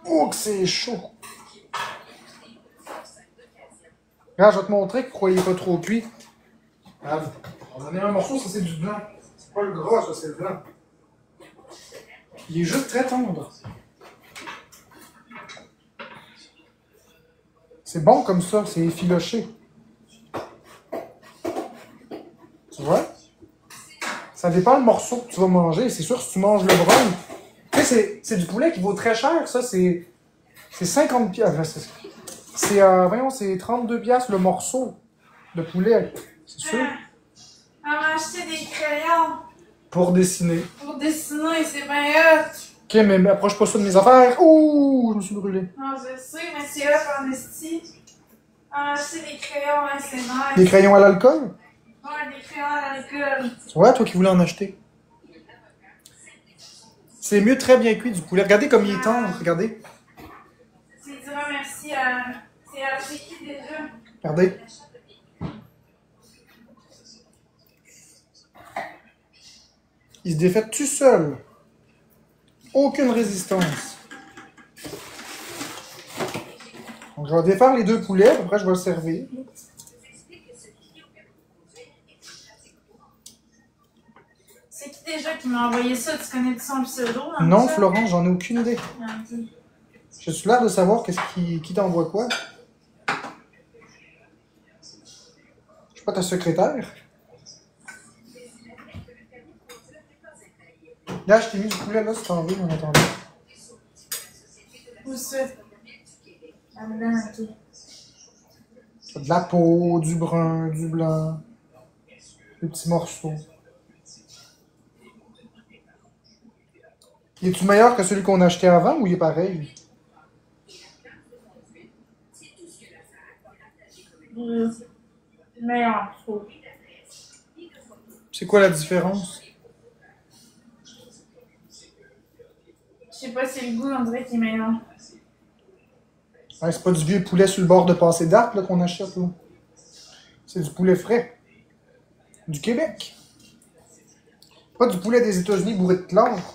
Oh, que c'est chaud! Regarde, je vais te montrer que vous croyez pas trop cuit. Regarde, on en a un morceau, ça c'est du blanc. C'est pas le gras, ça c'est le blanc. Il est juste très tendre. C'est bon comme ça, c'est effiloché. Tu vois? Ça dépend le morceau que tu vas manger. C'est sûr, si tu manges le brun, tu sais, c'est du poulet qui vaut très cher, ça, c'est 50 piastres. Voyons, c'est 32 piastres le morceau de poulet. C'est sûr? On va acheter des crayons Pour dessiner. pour dessiner, c'est bien hot. Ok, mais approche pas ça de mes affaires. Ouh, je me suis brûlé. Non, je sais, mais c'est là en esti. Ah, c'est des crayons à c'est nice. Des crayons à l'alcool? Ouais, des crayons à l'alcool. Ouais, toi qui voulais en acheter. C'est mieux très bien cuit du poulet. Regardez comme il est tendre, regardez. Tu diras merci à... C'est qui déjà? Regardez. Il se défait tout seul. Aucune résistance. Donc, je vais défaire les deux poulets, après je vais le servir. C'est qui déjà qui m'a envoyé ça? Tu connais son pseudo? Non, Florence, j'en ai aucune idée. Ok. J'ai-tu l'air de savoir qui t'envoie quoi? Je suis pas ta secrétaire. Là, je t'ai mis du poulet là, si t'en veux, en attendant. Où ça? Là-dedans, ok. T'as de la peau, du brun, du blanc, des petits morceaux. Il est-tu meilleur que celui qu'on a acheté avant ou il est pareil? Meilleur, je trouve. C'est quoi la différence? Je sais pas, c'est le goût, on dirait qu'il est meilleur. Ouais, c'est pas du vieux poulet sur le bord de passé d'arc là, qu'on achète, là. C'est du poulet frais. Du Québec. Pas du poulet des États-Unis bourré de chlore.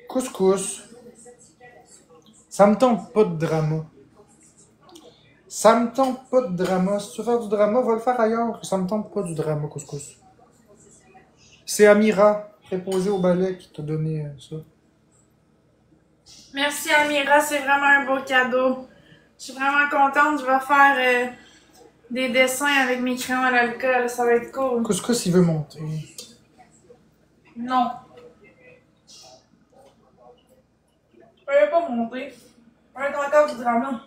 Couscous. Ça me tente pas de drama. Ça me tente pas de drama. Si tu veux faire du drama, va le faire ailleurs. Ça me tente pas du drama, couscous. C'est Amira, préposée au balai, qui t'a donné ça. Merci Amira, c'est vraiment un beau cadeau. Je suis vraiment contente, je vais faire des dessins avec mes crayons à l'alcool, ça va être cool. Couscous, il veut monter. Non. Je vais pas monter. Ça va être encore du drama.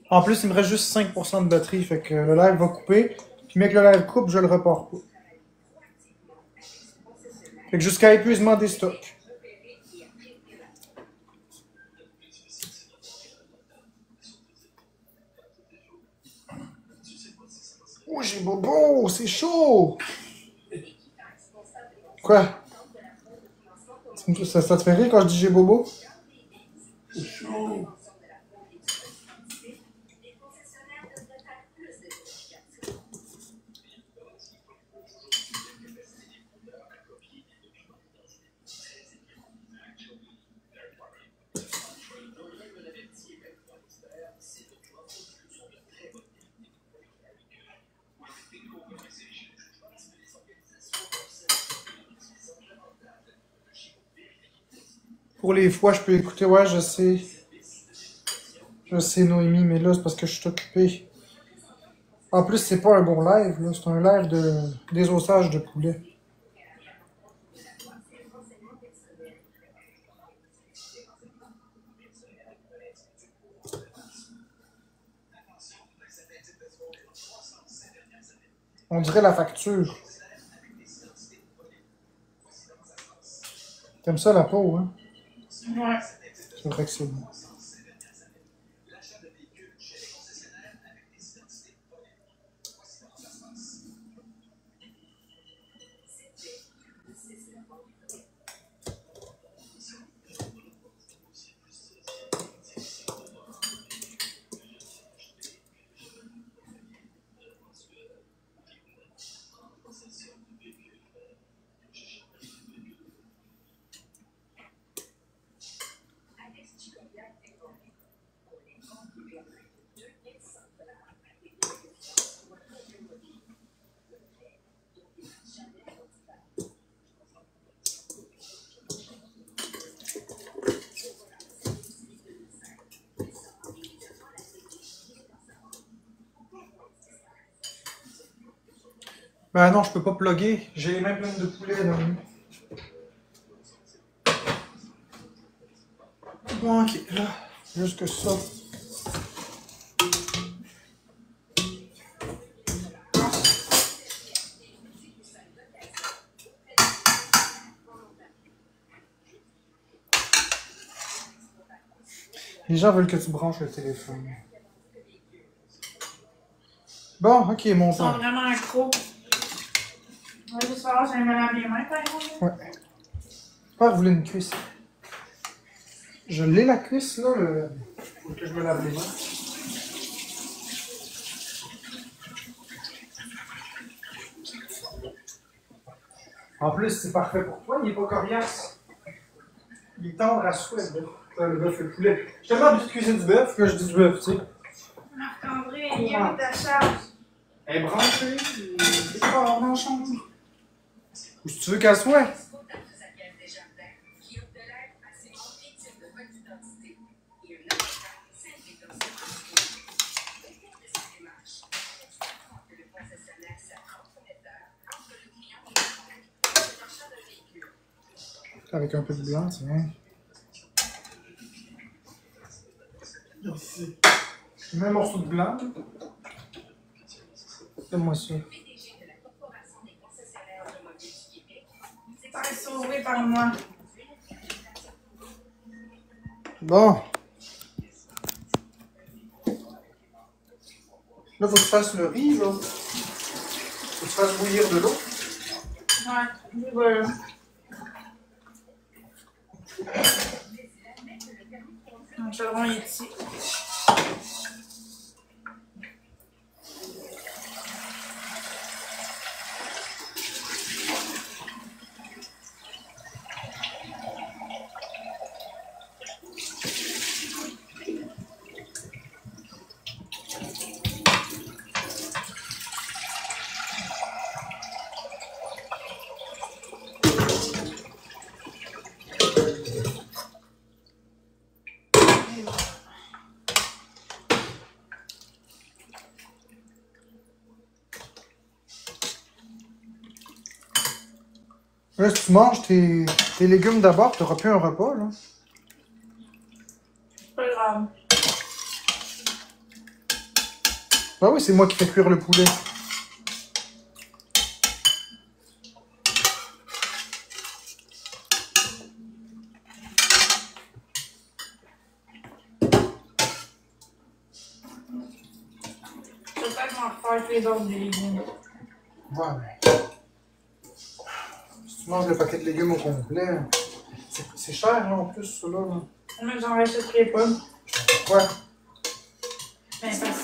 En plus, il me reste juste 5% de batterie, fait que le live va couper. Puis, mec, le live coupe, je le repars pas. Fait que jusqu'à épuisement des stocks. Oh, j'ai bobo, c'est chaud! Quoi? Ça te fait rire quand je dis j'ai bobo? C'est chaud. Pour les fois, je peux écouter. Ouais, je sais. Je sais, Noémie, mais là, c'est parce que je suis occupé. En plus, c'est pas un bon live, là. C'est un live de désossage de poulet. On dirait la facture. T'aimes ça, la peau, hein? Ouais. C'est vrai que c'est bon. Ben non, je peux pas plugger. J'ai les mains pleines de poulet dans le. Bon, ok, là, juste que ça. Les gens veulent que tu branches le téléphone. Bon, ok, mon Ils sont père. vraiment accros. On va juste voir, j'ai me laver les mains, par exemple. Ouais. Père voulait une cuisse. Je l'ai la cuisse, là, le. Faut que je me lave les mains. En plus, c'est parfait pour toi, il est pas coriace. Il est tendre à souhait, le bœuf. Le bœuf et le poulet. J'ai tellement habitué de cuisiner du bœuf que je dis du bœuf, tu sais. Marc-André, il est où ta charge? Elle est branchée, c'est fort dans la chambre. Ou si tu veux qu'elle soit. Avec un peu de blanc, tiens. Merci. Je mets un morceau de blanc. Donne-moi ça. Ça est sauvé par moi. Bon. Là, faut que tu fasses le riz, là. Faut que tu fasses bouillir de l'eau. Ouais, voilà. Mon chaudron est ici. Là, si tu manges tes légumes d'abord, tu n'auras plus un repas, là. Pas grave. Ah oui, c'est moi qui fais cuire le poulet. Peut-être m'en refaire les autres des légumes. Ouais, mais... Si tu manges le paquet de légumes au complet, c'est cher, là, en plus, ça, là. Moi, j'en rachèterai pas. Pourquoi? Ben, parce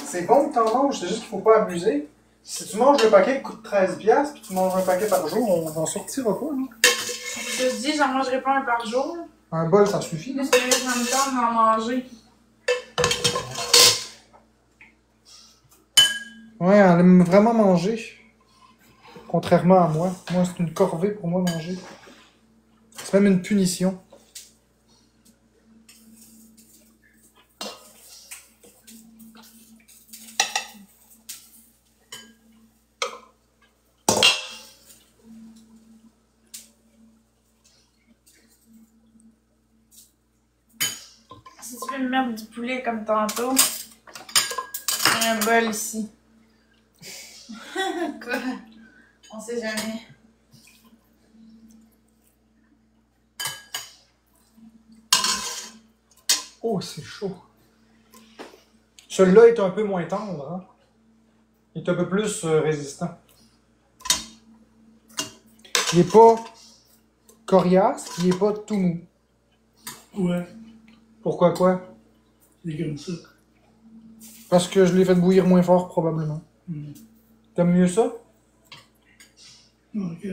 C'est bon que t'en manges, c'est juste qu'il faut pas abuser. Si tu manges le paquet qui coûte 13$, puis tu manges un paquet par jour, on n'en sortira pas, là. je te dis, j'en mangerai pas un par jour. Un bol, ça suffit, là. Mais c'est en même temps d'en manger. Ouais, elle aime vraiment manger. Contrairement à moi. Moi, c'est une corvée pour moi, manger. C'est même une punition. Si tu veux me mettre du poulet comme tantôt, j'ai un bol ici. Quoi? On sait jamais. Oh, c'est chaud. Celui-là est un peu moins tendre, hein. Il est un peu plus résistant. Il est pas coriace, il est pas tout mou. Ouais, Pourquoi quoi? c'est comme ça. Parce que je l'ai fait bouillir moins fort, probablement. T'aimes mieux ça? Ok.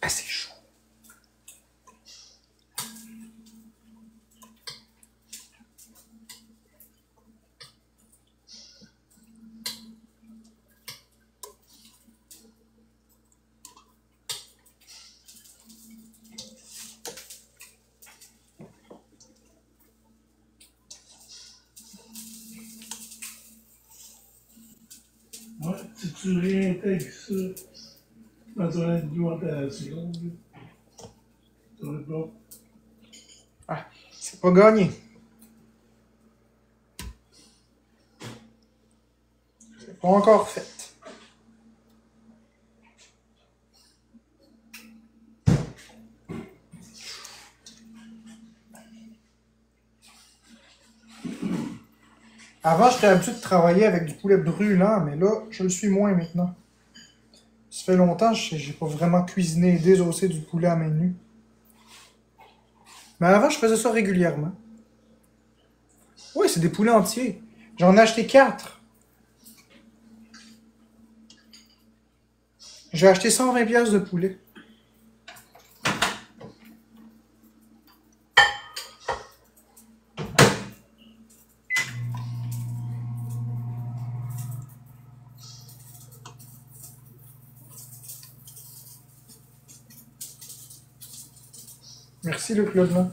Ah, c'est chaud. tu réintègres ça dans ton alimentation. Ça va être bon. Ah, c'est pas gagné. C'est pas encore fait. Avant, j'étais habitué de travailler avec du poulet brûlant, mais là, je le suis moins maintenant. Ça fait longtemps que j'ai pas vraiment cuisiné et désossé du poulet à main nue. Mais avant, je faisais ça régulièrement. Oui, c'est des poulets entiers. J'en ai acheté 4. J'ai acheté 120 pièces de poulet. Merci le club là.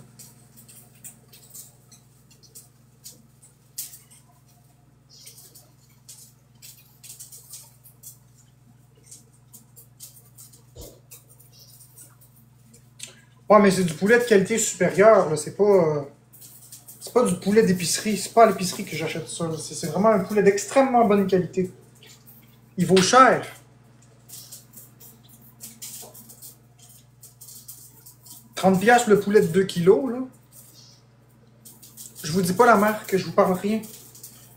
Ouais, mais c'est du poulet de qualité supérieure, là. C'est pas du poulet d'épicerie. C'est pas à l'épicerie que j'achète ça. C'est vraiment un poulet d'extrêmement bonne qualité. Il vaut cher. « 30$ le poulet de 2 kilos, là. Je vous dis pas la marque, je vous parle rien.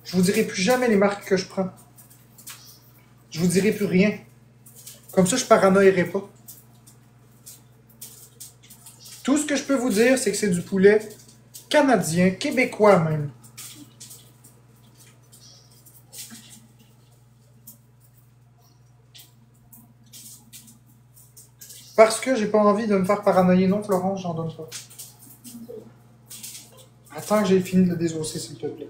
Je vous dirai plus jamais les marques que je prends. Je vous dirai plus rien. Comme ça, je paranoïerai pas. Tout ce que je peux vous dire, c'est que c'est du poulet canadien, québécois même. Parce que j'ai pas envie de me faire paranoïer. Non, Florence, j'en donne pas. Attends que j'ai fini de le désosser, s'il te plaît.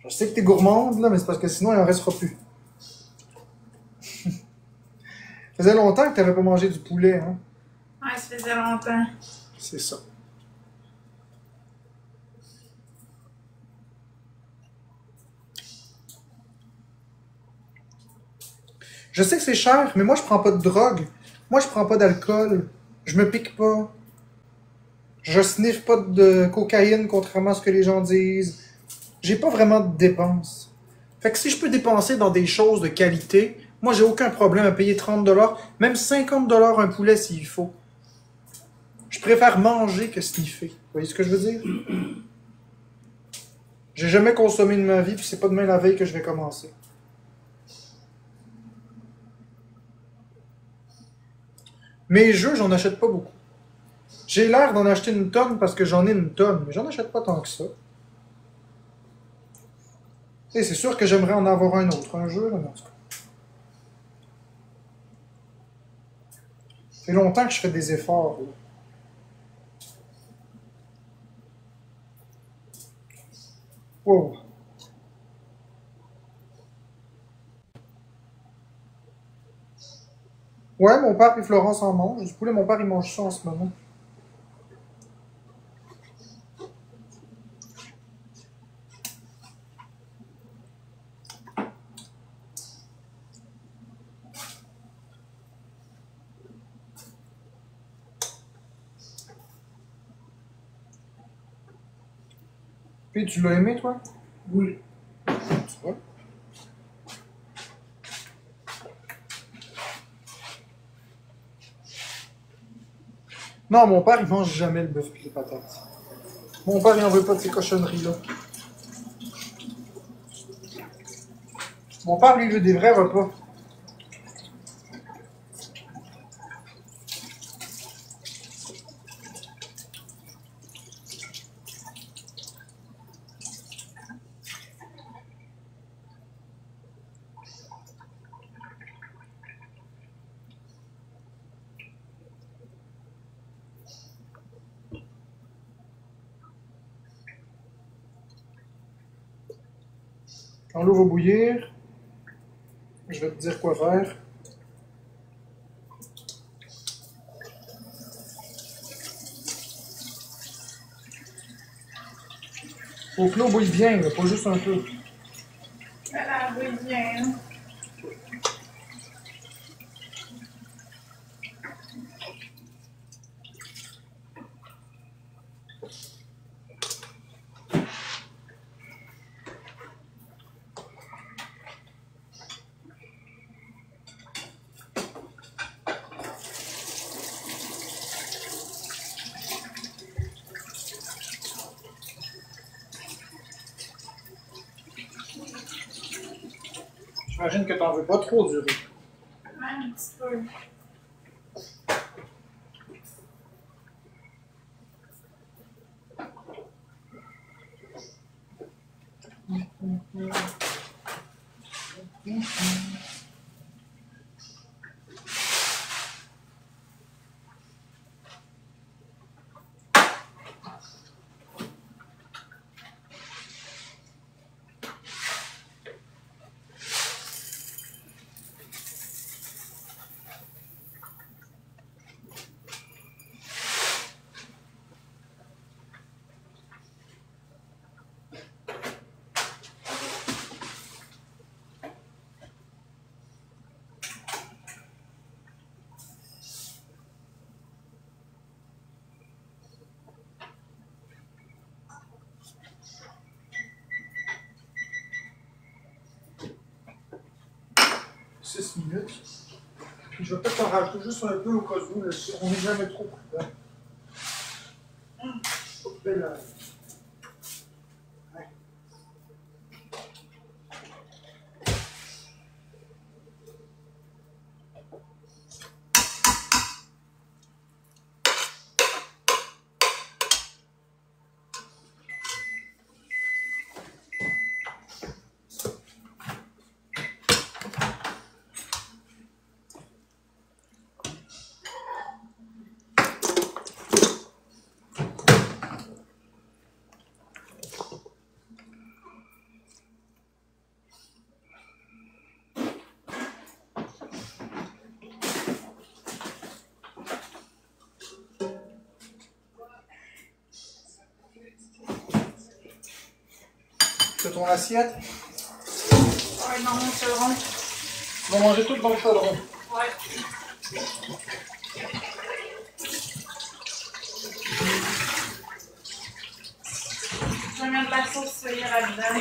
Je sais que t'es gourmande, là, mais c'est parce que sinon, il en restera plus. Ça faisait longtemps que t'avais pas mangé du poulet, hein? Ouais, ça faisait longtemps. C'est ça. Je sais que c'est cher, mais moi, je prends pas de drogue. Moi, je prends pas d'alcool. Je me pique pas. Je sniffe pas de cocaïne, contrairement à ce que les gens disent. J'ai pas vraiment de dépenses. Fait que si je peux dépenser dans des choses de qualité, moi, j'ai aucun problème à payer 30$, même 50$ un poulet s'il faut. Je préfère manger que sniffer. Vous voyez ce que je veux dire? J'ai jamais consommé de ma vie, puis c'est pas demain la veille que je vais commencer. Mes jeux, j'en achète pas beaucoup. J'ai l'air d'en acheter une tonne parce que j'en ai une tonne, mais j'en achète pas tant que ça. Et c'est sûr que j'aimerais en avoir un autre, un jeu, là, mais en tout cas. Ça fait longtemps que je fais des efforts, là. Wow. Ouais, mon père et Florence en mangent. Du poulet, mon père, il mange ça en ce moment. Puis, tu l'as aimé, toi? Oui. Tu vois? Non, mon père, il mange jamais le bœuf et les patates. Mon père, il en veut pas de ces cochonneries-là. Mon père, lui, il veut des vrais repas. Quand l'eau va bouillir, je vais te dire quoi faire. Faut que l'eau bouille bien, là, pas juste un peu. Ça la veut bien. J'imagine que t'en veux pas trop du riz. Un petit peu. Minutes. Puis je vais peut-être en rajouter juste un peu au cas où, là, on n'est jamais trop prudent. Ouais. C'est ton assiette? Ouais, dans mon chaudron. Tu vas manger tout dans le chaudron. Ouais. Je vais mettre la sauce soya là-dedans.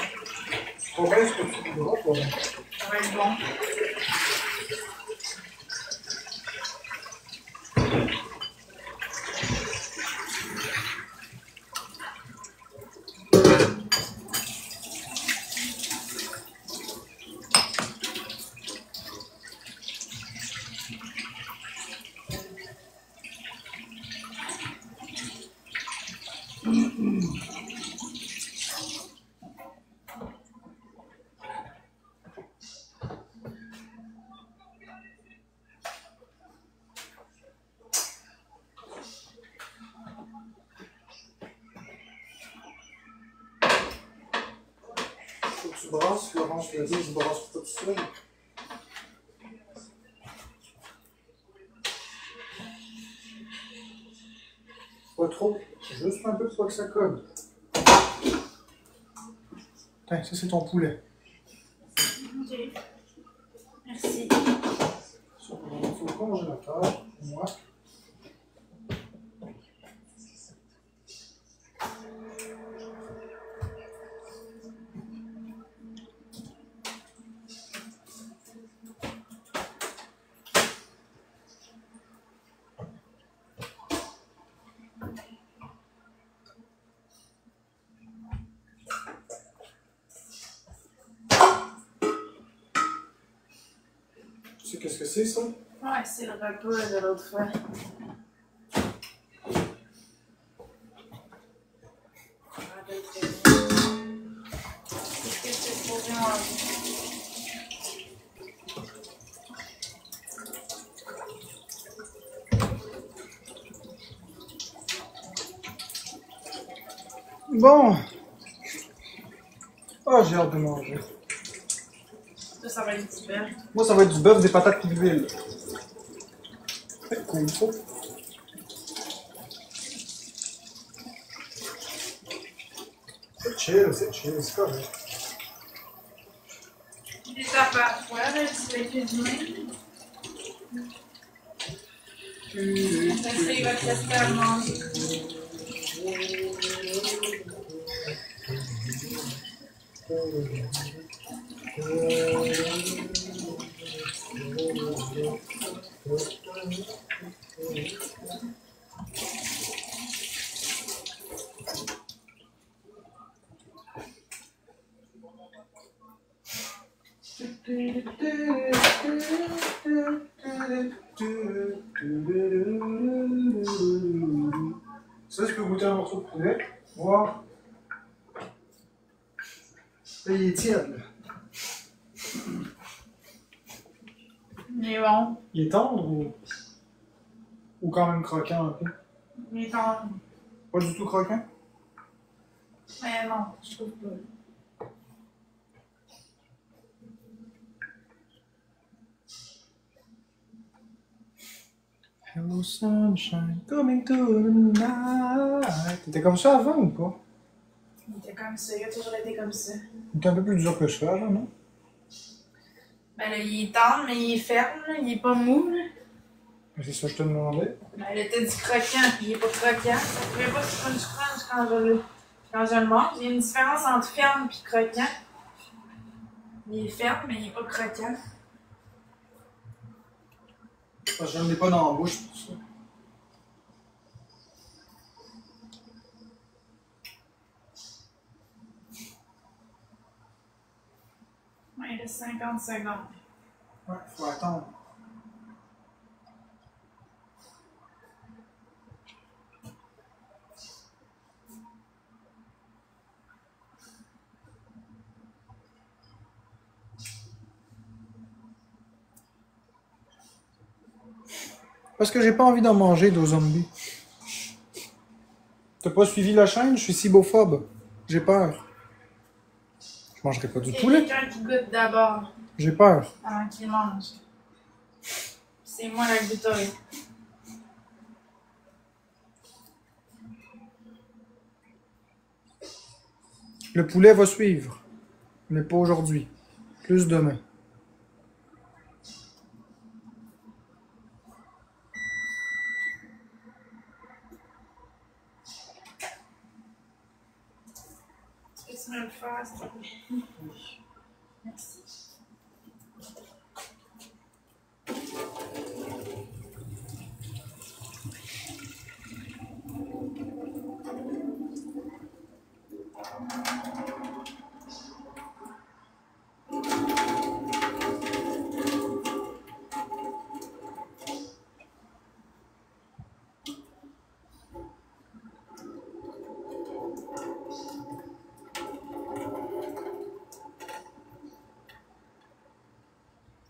Faut bien ce que tu voudras, toi. Ça va être bon. Faut que tu brasses, Florence le dit, je brasse pas tout seul. Pas trop, juste un peu pour pas que ça colle. Tiens, ça c'est ton poulet. Ok. Merci. Ça, on va mettre au congélateur, pour moi. Tu sais qu'est-ce que c'est ça? Ouais, c'est le repas de l'autre fois. Je me rappelle très bien. Qu'est-ce que c'est supposé manger? Bon. Ah, j'ai hâte de manger. Ça va être du bœuf. Moi, ça va être du bœuf, des patates et de l'huile. Comme ça. C'est chill, c'est correct. Des étapes à la fois, là, tu vas cuisiner. Après, il va te rester à manger. Ça, je peux goûter un morceau de poulet, voir. Là, il est tiède, là. Il est bon. Il est tendre ou quand même croquant un peu? Il est tendre. Pas du tout croquant? Mais non, je trouve pas. Hello sunshine, coming to the night. T'étais comme ça avant ou pas? Il était comme ça, il a toujours été comme ça. Il était un peu plus dur que ça avant, non? Ben là, il est tendre, mais il est ferme, là. Il est pas mou, là. C'est ça que je te demandais. Ben, il était du croquant, puis il est pas croquant. Ça pouvait pas se crunch quand je le mange. Il y a une différence entre ferme et croquant. Il est ferme, mais il est pas croquant. Parce que je ne l'ai pas dans la bouche pour ça. Ouais, il reste 50 secondes. Ouais, faut attendre. Parce que j'ai pas envie d'en manger d'aux zombies. T'as pas suivi la chaîne? Je suis cibophobe. J'ai peur. Je mangerai pas du Il y a poulet. quelqu'un qui goûte d'abord J'ai peur. avant qu'il mange. C'est moi la goûteuse. Le poulet va suivre. Mais pas aujourd'hui. Plus demain. Peux-tu me le faire, s'il te plaît? Merci.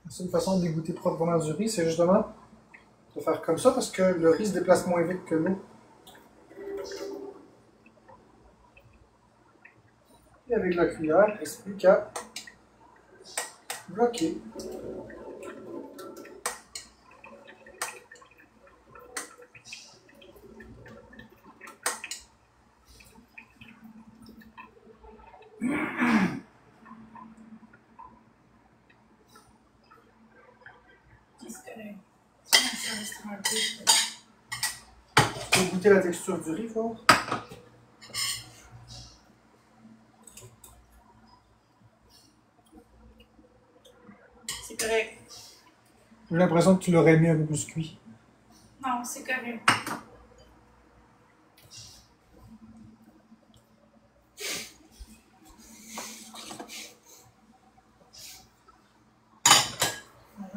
C'est une façon de dégoûter proprement du riz, c'est justement de faire comme ça parce que le riz se déplace moins vite que l'eau. Et avec la cuillère, il ne reste plus qu'à bloquer. Qu'est-ce que c'est? Ça reste un peu. Tu peux goûter la texture du riz, fort? C'est correct. J'ai l'impression que tu l'aurais mis un peu plus cuit. Non, c'est correct.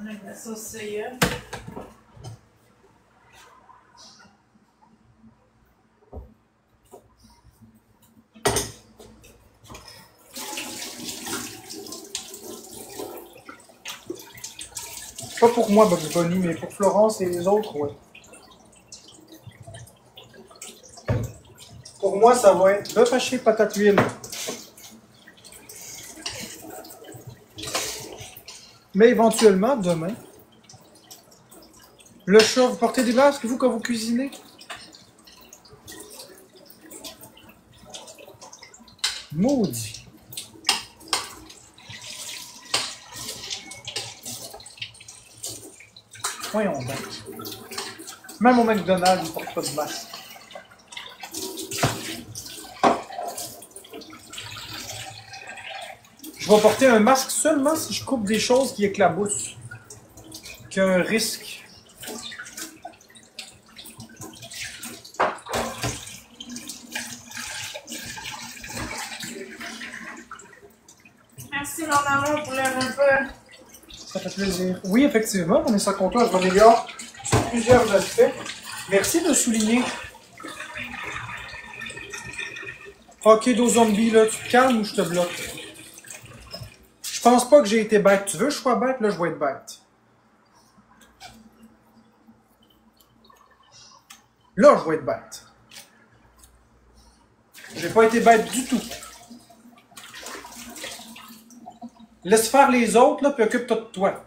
On a de la sauce soya. Pas pour moi, Bugs Bunny, mais pour Florence et les autres, ouais. Pour moi, ça va être bœuf haché, patate huile. Mais éventuellement, demain, le chat, vous portez des masques, vous, quand vous cuisinez? Maudit. Voyons donc. Même au McDonald's, ils portent pas de masque. Je vais porter un masque seulement si je coupe des choses qui éclaboussent. Qu'il y a un risque. Merci, mon amour, pour le repas. Ça fait plaisir. Oui, effectivement, on est sans comptoir, je m'améliore sur plusieurs aspects. Merci de souligner. Ok, dos zombie, là, tu te calmes ou je te bloque? Je pense pas que j'ai été bête. Tu veux que je sois bête? Là, je vais être bête. Là, je vais être bête. J'ai pas été bête du tout. Laisse faire les autres, là, puis occupe-toi de toi.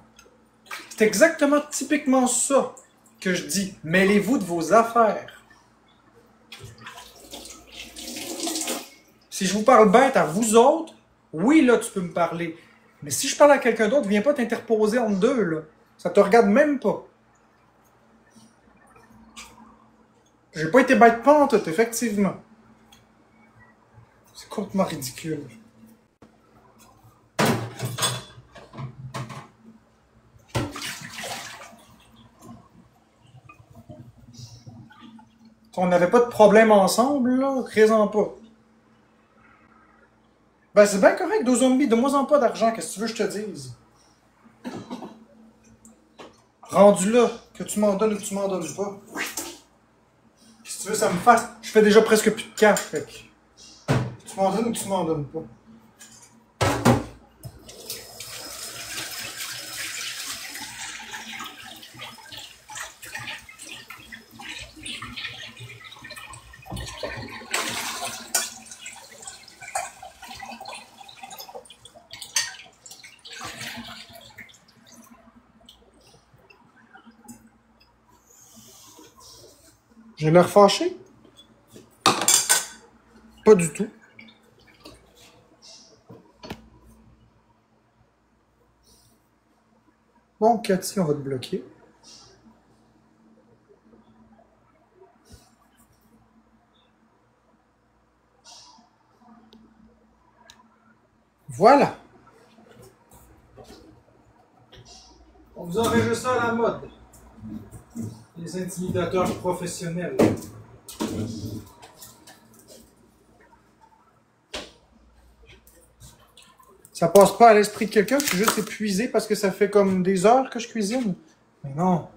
C'est exactement, typiquement ça que je dis. Mêlez-vous de vos affaires. Si je vous parle bête à vous autres, oui, là, tu peux me parler. Mais si je parle à quelqu'un d'autre, viens pas t'interposer entre deux, là. Ça te regarde même pas. J'ai pas été bête pantoute, effectivement. C'est complètement ridicule. On n'avait pas de problème ensemble, là, crée-en pas. Ben, c'est bien correct, dos zombies, donne-moi-en pas d'argent, qu'est-ce que tu veux que je te dise? Rendu là, que tu m'en donnes ou que tu m'en donnes pas. Qu'est-ce que tu veux que ça me fasse? Je fais déjà presque plus de cash, fait que... Tu m'en donnes ou tu m'en donnes pas? J'ai l'air fâché? Pas du tout. Bon, Cathy, on va te bloquer. Voilà. On vous enregistre ça à la mode. Les intimidateurs professionnels. Ça passe pas à l'esprit de quelqu'un, je suis juste épuisé parce que ça fait comme des heures que je cuisine. Mais non.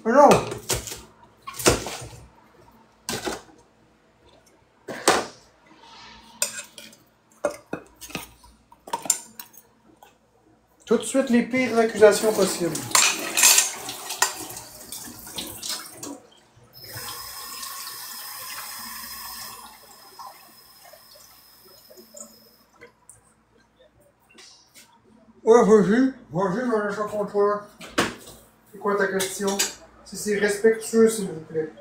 Mais non. Tout de suite les pires accusations possibles. Ouais, vas-y, je laisse ça contre toi. C'est quoi ta question? Si c'est respectueux, s'il vous plaît.